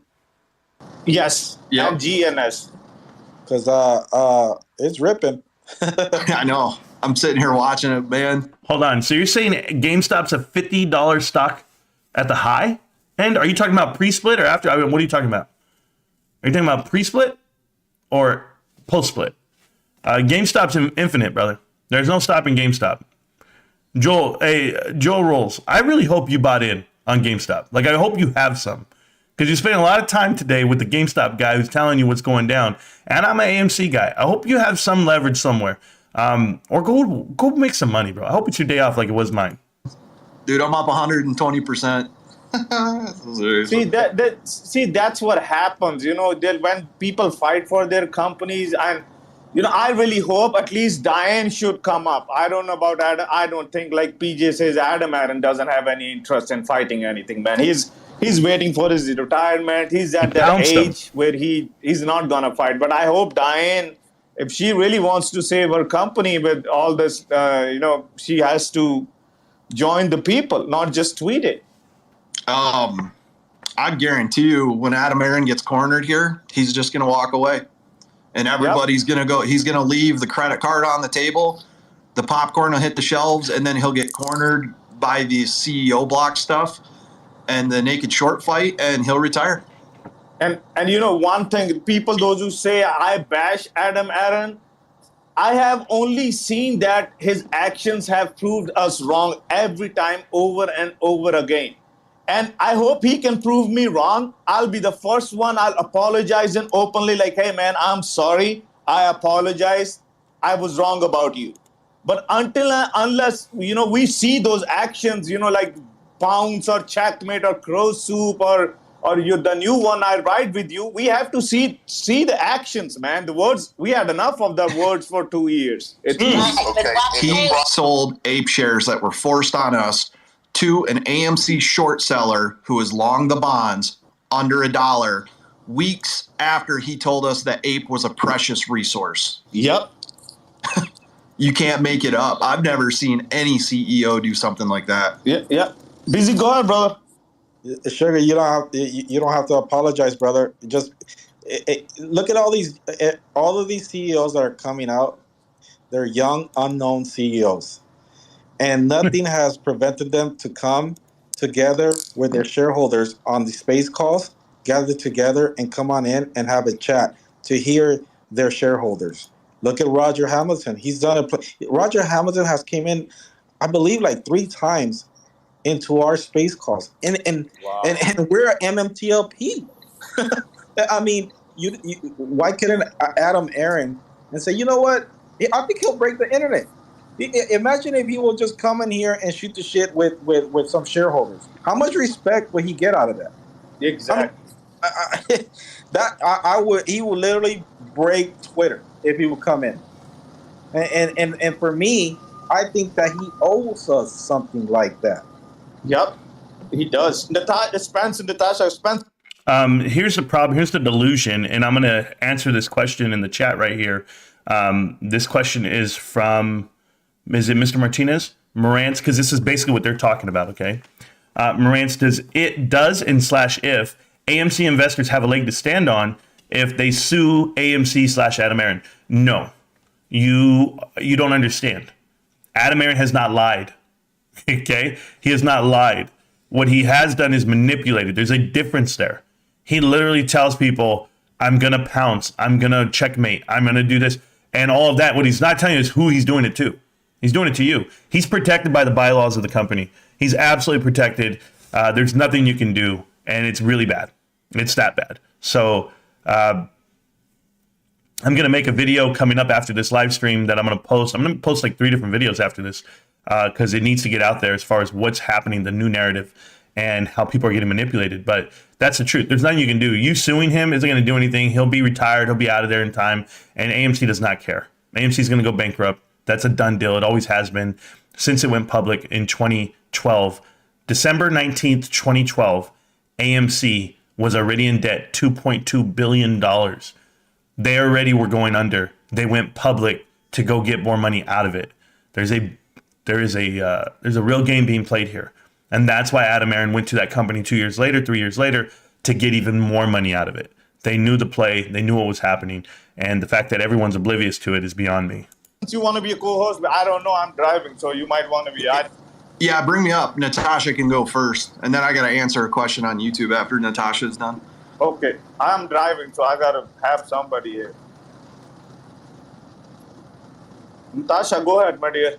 Yes. Yep. And GNS. Because it's ripping. I know. I'm sitting here watching it, man. Hold on. So you're saying GameStop's a $50 stock at the high? And are you talking about pre-split or after? I mean, what are you talking about? Are you talking about pre-split or post-split? GameStop's infinite, brother. There's no stopping GameStop. Joel Rolls, I really hope you bought in on GameStop. Like, I hope you have some. Because you spent a lot of time today with the GameStop guy who's telling you what's going down. And I'm an AMC guy. I hope you have some leverage somewhere. Or go make some money, bro. I hope it's your day off like it was mine. Dude, I'm up 120%. See, that's what happens. You know, when people fight for their companies, and you know, I really hope at least Diane should come up. I don't know about Adam. I don't think, like PJ says, Adam Aaron doesn't have any interest in fighting anything, man. He's waiting for his retirement. He's at that age where he's not gonna fight. But I hope Diane, if she really wants to save her company with all this, she has to join the people, not just tweet it. I guarantee you when Adam Aaron gets cornered here, he's just going to walk away. and everybody's going to go. He's going to leave the credit card on the table. The popcorn will hit the shelves, and then he'll get cornered by the CEO block stuff and the naked short fight, and he'll retire. And you know, one thing, people, those who say I bash Adam Aaron, I have only seen that his actions have proved us wrong every time, over and over again. And I hope he can prove me wrong. I'll be the first one. I'll apologize and openly like, hey, man, I'm sorry. I apologize. I was wrong about you. But unless, you know, we see those actions, you know, like Pounce or Checkmate or Crow Soup or you, the new one I ride with you, we have to see the actions, man. The words, we had enough of the words for 2 years. He sold ape shares that were forced on us to an AMC short seller who was long the bonds under $1 weeks after he told us that ape was a precious resource. Yep. You can't make it up. I've never seen any CEO do something like that. Yeah. Busy, go ahead, brother. Sugar, you don't have to apologize, brother. Just look at all of these CEOs that are coming out. They're young, unknown CEOs, and nothing has prevented them to come together with their shareholders on the space calls, gather together, and come on in and have a chat to hear their shareholders. Look at Roger Hamilton. He's done Roger Hamilton has came in, I believe, like 3 times into our space calls, and we're at MMTLP. I mean, why couldn't Adam Aaron and say, you know what? I think he'll break the internet. Imagine if he will just come in here and shoot the shit with some shareholders. How much respect would he get out of that? Exactly. He would literally break Twitter if he would come in. And for me, I think that he owes us something like that. Yep, he does. Natasha Spence. Here's the problem. Here's the delusion, and I'm going to answer this question in the chat right here. This question is from, is it Mr. Martinez? Marantz, because this is basically what they're talking about, okay? Marantz, if AMC investors have a leg to stand on if they sue AMC / Adam Aaron? No, you don't understand. Adam Aaron has not lied. Okay, he has not lied. What he has done is manipulated. There's a difference there. He literally tells people, I'm gonna pounce, I'm gonna checkmate, I'm gonna do this, and all of that. What he's not telling you is who he's doing it to. He's doing it to you. He's protected by the bylaws of the company. He's absolutely protected. There's nothing you can do, and it's really bad. It's that bad. So I'm gonna make a video coming up after this live stream that I'm gonna post. I'm gonna post like 3 different videos after this. Because it needs to get out there as far as what's happening, the new narrative, and how people are getting manipulated. But that's the truth. There's nothing you can do. You suing him isn't going to do anything. He'll be retired. He'll be out of there in time. And AMC does not care. AMC is going to go bankrupt. That's a done deal. It always has been since it went public in 2012. December 19th, 2012, AMC was already in debt, $2.2 billion. They already were going under. They went public to go get more money out of it. There's a real game being played here. And that's why Adam Aaron went to that company 2 years later, 3 years later, to get even more money out of it. They knew the play. They knew what was happening. And the fact that everyone's oblivious to it is beyond me. You want to be a co-host, but I don't know. I'm driving, so you might want to be. Yeah, bring me up. Natasha can go first. And then I got to answer a question on YouTube after Natasha's done. Okay. I'm driving, so I got to have somebody here. Natasha, go ahead, my dear.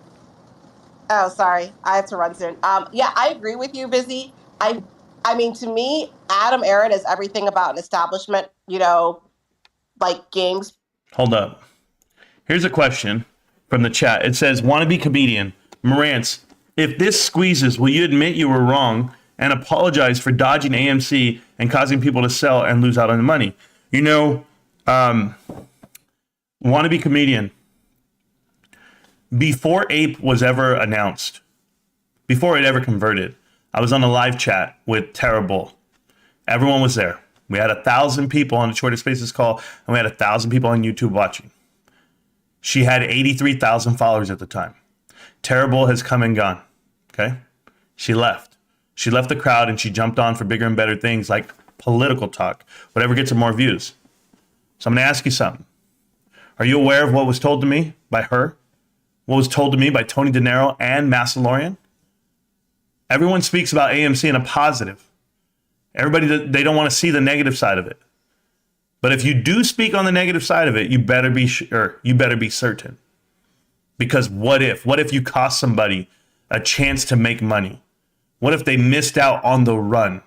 Oh, sorry. I have to run soon. Yeah, I agree with you, Busy. I mean, to me, Adam Aaron is everything about an establishment, you know, like games. Hold up. Here's a question from the chat. It says, wannabe comedian, Marantz, if this squeezes, will you admit you were wrong and apologize for dodging AMC and causing people to sell and lose out on the money? You know, wannabe comedian, before Ape was ever announced, before it ever converted, I was on a live chat with Terrible. Everyone was there. We had 1,000 people on the Shorter Spaces call, and we had 1,000 people on YouTube watching. She had 83,000 followers at the time. Terrible has come and gone. Okay? She left. She left the crowd and she jumped on for bigger and better things like political talk, whatever gets her more views. So I'm going to ask you something. Are you aware of what was told to me by her? What was told to me by Tony De Niro and Massalorian? Everyone speaks about AMC in a positive. Everybody, they don't want to see the negative side of it. But if you do speak on the negative side of it, you better be sure, you better be certain. Because what if? What if you cost somebody a chance to make money? What if they missed out on the run?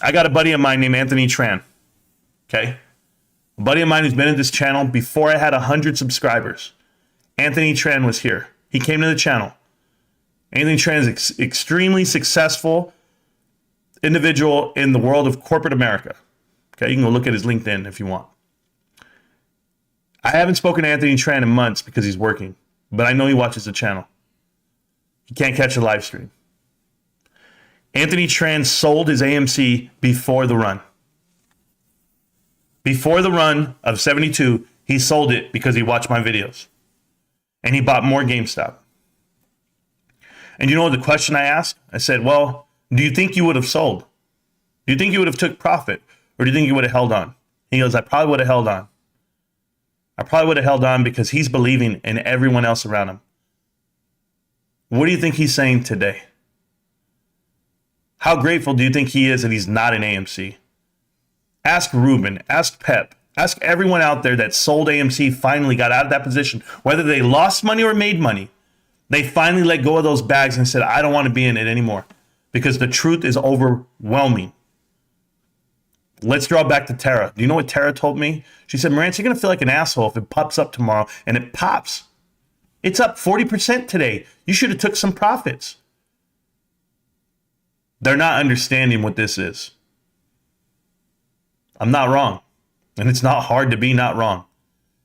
I got a buddy of mine named Anthony Tran. Okay? A buddy of mine who's been in this channel before I had 100 subscribers. Anthony Tran was here. He came to the channel. Anthony Tran is extremely successful individual in the world of corporate America. Okay, you can go look at his LinkedIn if you want. I haven't spoken to Anthony Tran in months because he's working, but I know he watches the channel. He can't catch a live stream. Anthony Tran sold his AMC before the run. Before the run of 72, he sold it because he watched my videos. And he bought more GameStop. And you know the question I asked? I said, well, do you think you would have sold? Do you think you would have took profit? Or do you think you would have held on? He goes, I probably would have held on. I probably would have held on because he's believing in everyone else around him. What do you think he's saying today? How grateful do you think he is that he's not in AMC? Ask Ruben, ask Pep, ask everyone out there that sold AMC, finally got out of that position, whether they lost money or made money. They finally let go of those bags and said, I don't want to be in it anymore because the truth is overwhelming. Let's draw back to Tara. Do you know what Tara told me? She said, Marantz, you're going to feel like an asshole if it pops up tomorrow, and it pops. It's up 40% today. You should have took some profits. They're not understanding what this is. I'm not wrong. And it's not hard to be not wrong.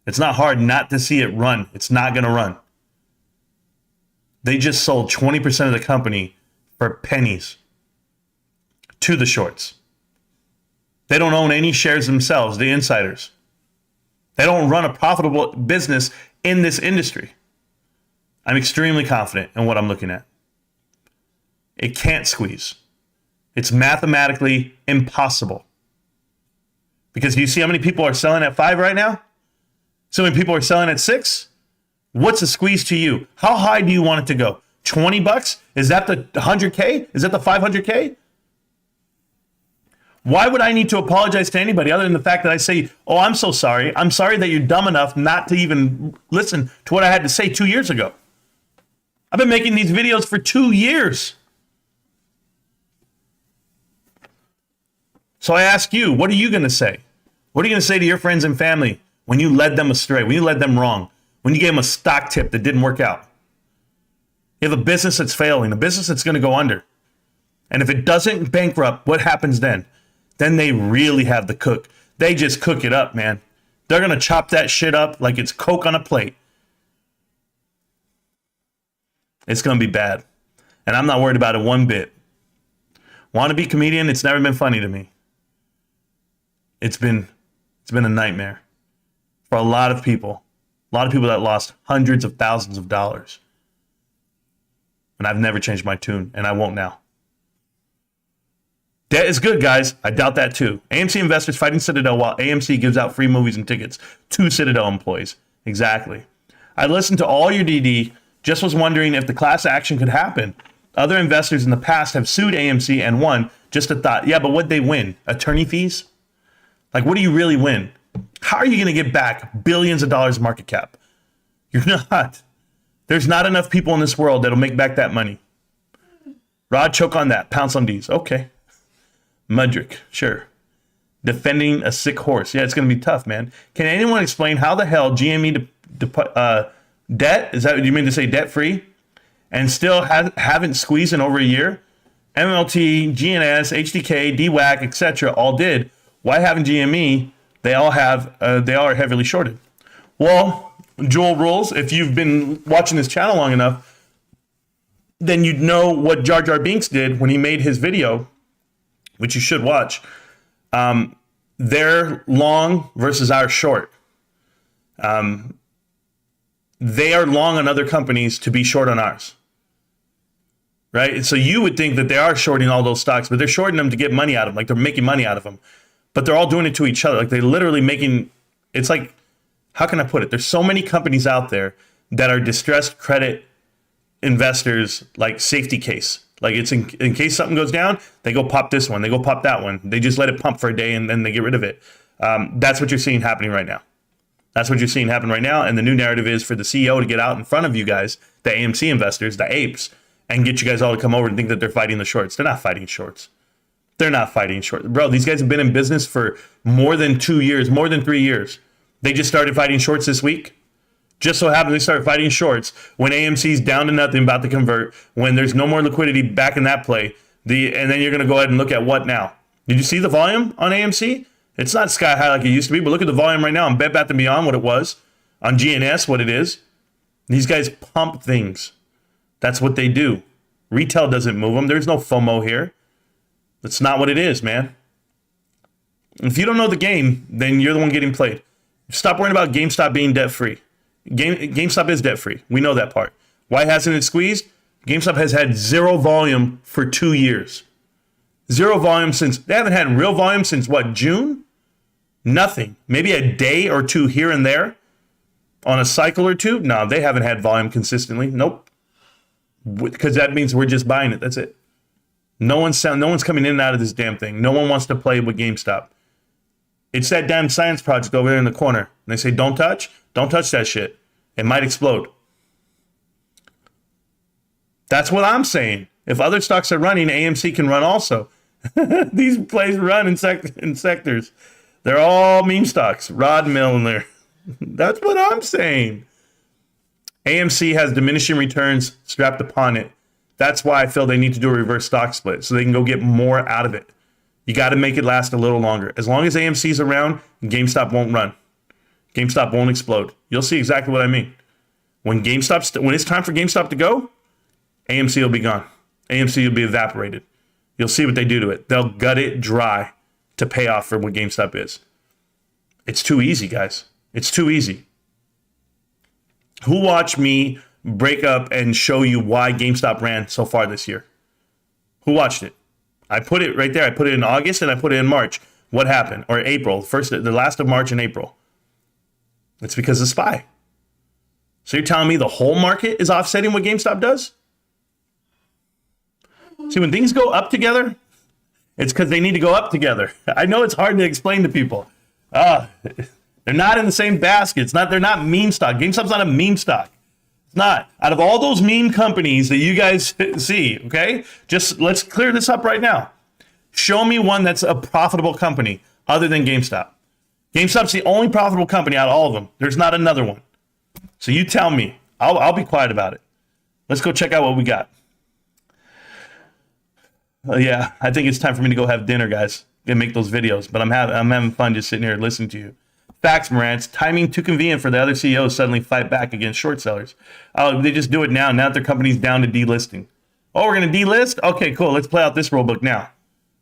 It's not hard not to see it run. It's not going to run. They just sold 20% of the company for pennies to the shorts. They don't own any shares themselves, the insiders. They don't run a profitable business in this industry. I'm extremely confident in what I'm looking at. It can't squeeze. It's mathematically impossible. Because do you see how many people are selling at 5 right now? So many people are selling at 6? What's a squeeze to you? How high do you want it to go? 20 bucks? Is that the 100K? Is that the 500K? Why would I need to apologize to anybody other than the fact that I say, oh, I'm so sorry. I'm sorry that you're dumb enough not to even listen to what I had to say 2 years ago. I've been making these videos for 2 years. So I ask you, what are you going to say? What are you going to say to your friends and family when you led them astray, when you led them wrong, when you gave them a stock tip that didn't work out? You have a business that's failing, a business that's going to go under. And if it doesn't bankrupt, what happens then? Then they really have the cook. They just cook it up, man. They're going to chop that shit up like it's Coke on a plate. It's going to be bad. And I'm not worried about it one bit. Want to be comedian? It's never been funny to me. It's been a nightmare for a lot of people. A lot of people that lost hundreds of thousands of dollars. And I've never changed my tune, and I won't now. Debt is good, guys. I doubt that too. AMC investors fighting Citadel while AMC gives out free movies and tickets to Citadel employees. Exactly. I listened to all your DD, just was wondering if the class action could happen. Other investors in the past have sued AMC and won. Just a thought. Yeah, but what'd they win? Attorney fees? Like, what do you really win? How are you going to get back billions of dollars market cap? You're not. There's not enough people in this world that'll make back that money. Rod, choke on that. Pounce on D's. Okay. Mudrick, sure. Defending a sick horse. Yeah, it's going to be tough, man. Can anyone explain how the hell GME debt, is that what you mean to say debt free? And still haven't squeezed in over a year? MLT, GNS, HDK, DWAC, etc. all did. Why haven't GME? They all are heavily shorted. Well, Joel Rules, if you've been watching this channel long enough, then you'd know what Jar Jar Binks did when he made his video, which you should watch. They're long versus our short. They are long on other companies to be short on ours. Right? So you would think that they are shorting all those stocks, but they're shorting them to get money out of them. Like they're making money out of them. But they're all doing it to each other. Like they're literally making it's like, how can I put it? There's so many companies out there that are distressed credit investors, like safety case. Like it's in case something goes down, they go pop this one, they go pop that one. They just let it pump for a day and then they get rid of it. That's what you're seeing happening right now. That's what you're seeing happen right now. And the new narrative is for the CEO to get out in front of you guys, the AMC investors, the apes, and get you guys all to come over and think that they're fighting the shorts. They're not fighting shorts. They're not fighting shorts. Bro, these guys have been in business for more than 2 years, more than 3 years. They just started fighting shorts this week. Just so happens they start fighting shorts when AMC's down to nothing, about to convert, when there's no more liquidity back in that play. And then you're going to go ahead and look at what now? Did you see the volume on AMC? It's not sky high like it used to be, but look at the volume right now on Bed Bath & Beyond, what it was. On GNS, what it is. These guys pump things. That's what they do. Retail doesn't move them. There's no FOMO here. That's not what it is, man. If you don't know the game, then you're the one getting played. Stop worrying about GameStop being debt-free. GameStop is debt-free. We know that part. Why hasn't it squeezed? GameStop has had zero volume for 2 years. Zero volume since, they haven't had real volume since what, June? Nothing. Maybe a day or two here and there on a cycle or two. No, they haven't had volume consistently. Nope. Because that means we're just buying it. That's it. No one's coming in and out of this damn thing. No one wants to play with GameStop. It's that damn science project over there in the corner. And they say, don't touch that shit. It might explode. That's what I'm saying. If other stocks are running, AMC can run also. These plays run in sectors. They're all meme stocks. Rod Mill in there. That's what I'm saying. AMC has diminishing returns strapped upon it. That's why I feel they need to do a reverse stock split so they can go get more out of it. You got to make it last a little longer. As long as AMC's around, GameStop won't run. GameStop won't explode. You'll see exactly what I mean. When it's time for GameStop to go, AMC will be gone. AMC will be evaporated. You'll see what they do to it. They'll gut it dry to pay off for what GameStop is. It's too easy, guys. It's too easy. Who watched me break up and show you why GameStop ran so far this year? Who watched it? I put it right there. I put it in August and I put it in March. What happened? Or April. The last of March and April. It's because of SPY. So you're telling me the whole market is offsetting what GameStop does? See, when things go up together, it's because they need to go up together. I know it's hard to explain to people. They're not in the same basket. They're not meme stock. GameStop's not a meme stock. It's not. Out of all those meme companies that you guys see, okay, just let's clear this up right now. Show me one that's a profitable company other than GameStop. GameStop's the only profitable company out of all of them. There's not another one. So you tell me. I'll be quiet about it. Let's go check out what we got. Yeah, I think it's time for me to go have dinner, guys, and make those videos. But I'm having fun just sitting here listening to you. Facts, Marantz. Timing too convenient for the other CEOs suddenly fight back against short sellers. Oh, they just do it now that their company's down to delisting. Oh, we're going to delist? Okay, cool. Let's play out this rule book now.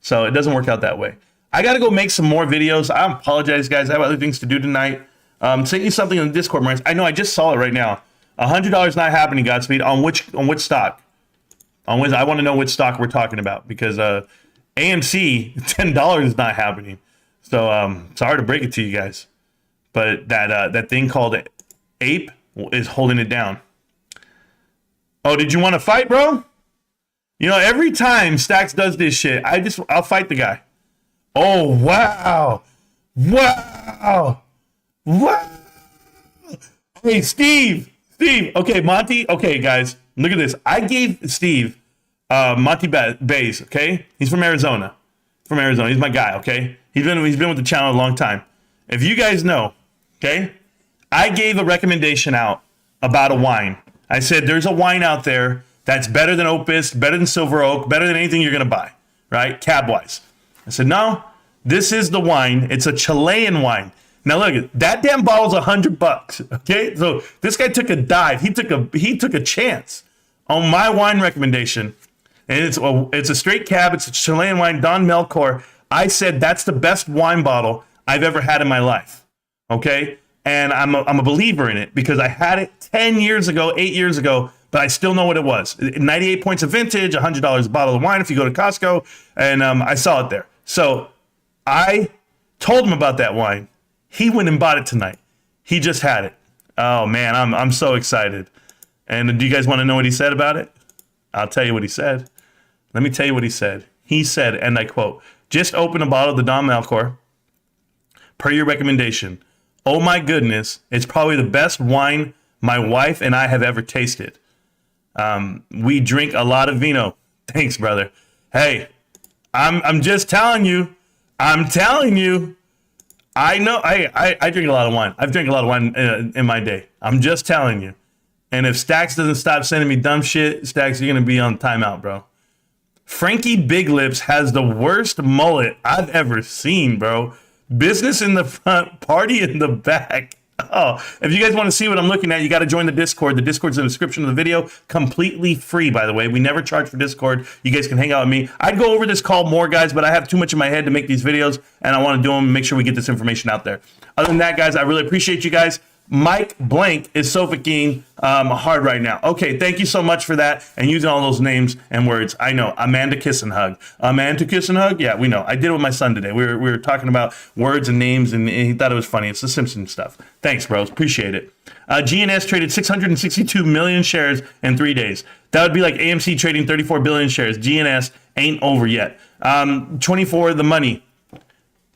So it doesn't work out that way. I got to go make some more videos. I apologize, guys. I have other things to do tonight. Send you something on the Discord, Marantz. I know, I just saw it right now. $100 not happening, Godspeed. On which stock? I want to know which stock we're talking about because AMC, $10 is not happening. So sorry to break it to you guys. But that thing called Ape is holding it down. Oh, did you want to fight, bro? You know, every time Stacks does this shit, I'll fight the guy. Oh, wow. Wow. Wow. Hey, Steve. Okay, Monty. Okay, guys, look at this. I gave Steve Monty Bays, okay? He's from Arizona. He's my guy, okay? He's been with the channel a long time. If you guys know, okay, I gave a recommendation out about a wine. I said there's a wine out there that's better than Opus, better than Silver Oak, better than anything you're going to buy, right? Cab-wise. I said, no, this is the wine. It's a Chilean wine. Now look, that damn bottle's $100, okay? So this guy took a dive. He took a chance on my wine recommendation. And it's a straight cab. It's a Chilean wine, Don Melchor. I said that's the best wine bottle I've ever had in my life, okay? And I'm a believer in it because I had it 8 years ago, but I still know what it was. 98 points of vintage, $100 a bottle of wine if you go to Costco, and I saw it there. So I told him about that wine. He went and bought it tonight. He just had it. Oh man, I'm so excited. And do you guys want to know what he said about it? I'll tell you what he said. Let me tell you what he said. He said, and I quote, "Just open a bottle of the Don Malcor per your recommendation. Oh my goodness, it's probably the best wine my wife and I have ever tasted. We drink a lot of vino." Thanks, brother. Hey, I'm just telling you. I'm telling you. I know. I drink a lot of wine. I've drank a lot of wine in my day. I'm just telling you. And if Stacks doesn't stop sending me dumb shit, Stacks, you're gonna be on timeout, bro. Frankie Big Lips has the worst mullet I've ever seen, bro. Business in the front, party in the back. Oh, if you guys want to see what I'm looking at, you got to join the Discord. The Discord's in the description of the video. Completely free, by the way. We never charge for Discord. You guys can hang out with me. I'd go over this call more, guys, but I have too much in my head to make these videos, and I want to do them and make sure we get this information out there. Other than that, guys, I really appreciate you guys. Mike Blank is so fucking hard right now. Okay, thank you so much for that and using all those names and words. I know. Amanda Kiss and Hug. Amanda Kiss and Hug? Yeah, we know. I did it with my son today. We were talking about words and names, and he thought it was funny. It's the Simpsons stuff. Thanks, bros. Appreciate it. GNS traded 662 million shares in 3 days. That would be like AMC trading 34 billion shares. GNS ain't over yet. 24, the money.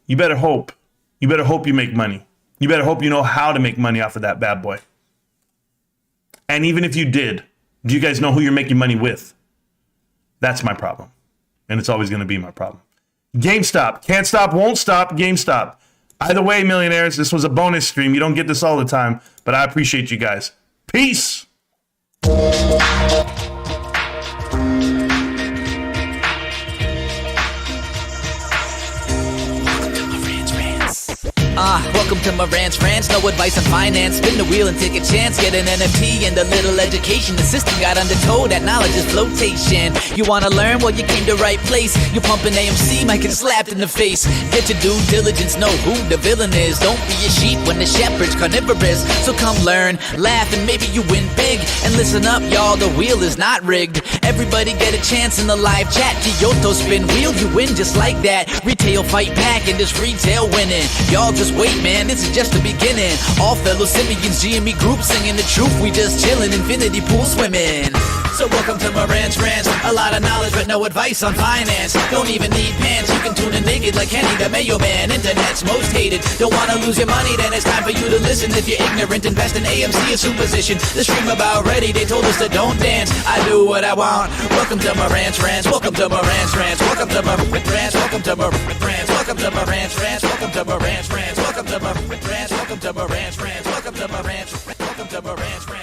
You better hope. You better hope you make money. You better hope you know how to make money off of that bad boy. And even if you did, do you guys know who you're making money with? That's my problem. And it's always going to be my problem. GameStop. Can't stop, won't stop. GameStop. Either way, millionaires, this was a bonus stream. You don't get this all the time, but I appreciate you guys. Peace. Welcome to Marantz Rantz, no advice on finance. Spin the wheel and take a chance. Get an NFT and a little education. The system got undertow, that knowledge is flotation. You wanna learn? Well, you came to right place. You pumping AMC, might get slapped in the face. Get your due diligence, know who the villain is. Don't be a sheep when the shepherd's carnivorous. So come learn, laugh, and maybe you win big. And listen up, y'all, the wheel is not rigged. Everybody get a chance in the live chat. Kyoto spin wheel, you win just like that. Retail fight back and this retail winning. Y'all just wait, man, this is just the beginning. All fellow simians, GME group singing the truth. We just chillin', infinity pool swimming. So welcome to Marantz Rantz. A lot of knowledge but no advice on finance. Don't even need pants, you can tune in naked like Kenny the Mayo Man. Internet's most hated. Don't wanna lose your money, then it's time for you to listen. If you're ignorant, invest in AMC or superstition. The stream about ready, they told us to don't dance. I do what I want. Welcome to Marantz Rantz. Welcome to Marantz Rantz. Welcome to Marantz Rantz. Welcome to Marantz Rantz. Welcome to Marantz Rantz. Welcome to Marantz Rantz. Welcome to Marantz Rantz. Welcome to Marantz Rantz. Welcome to Marantz Rantz. Welcome to Marantz Rantz.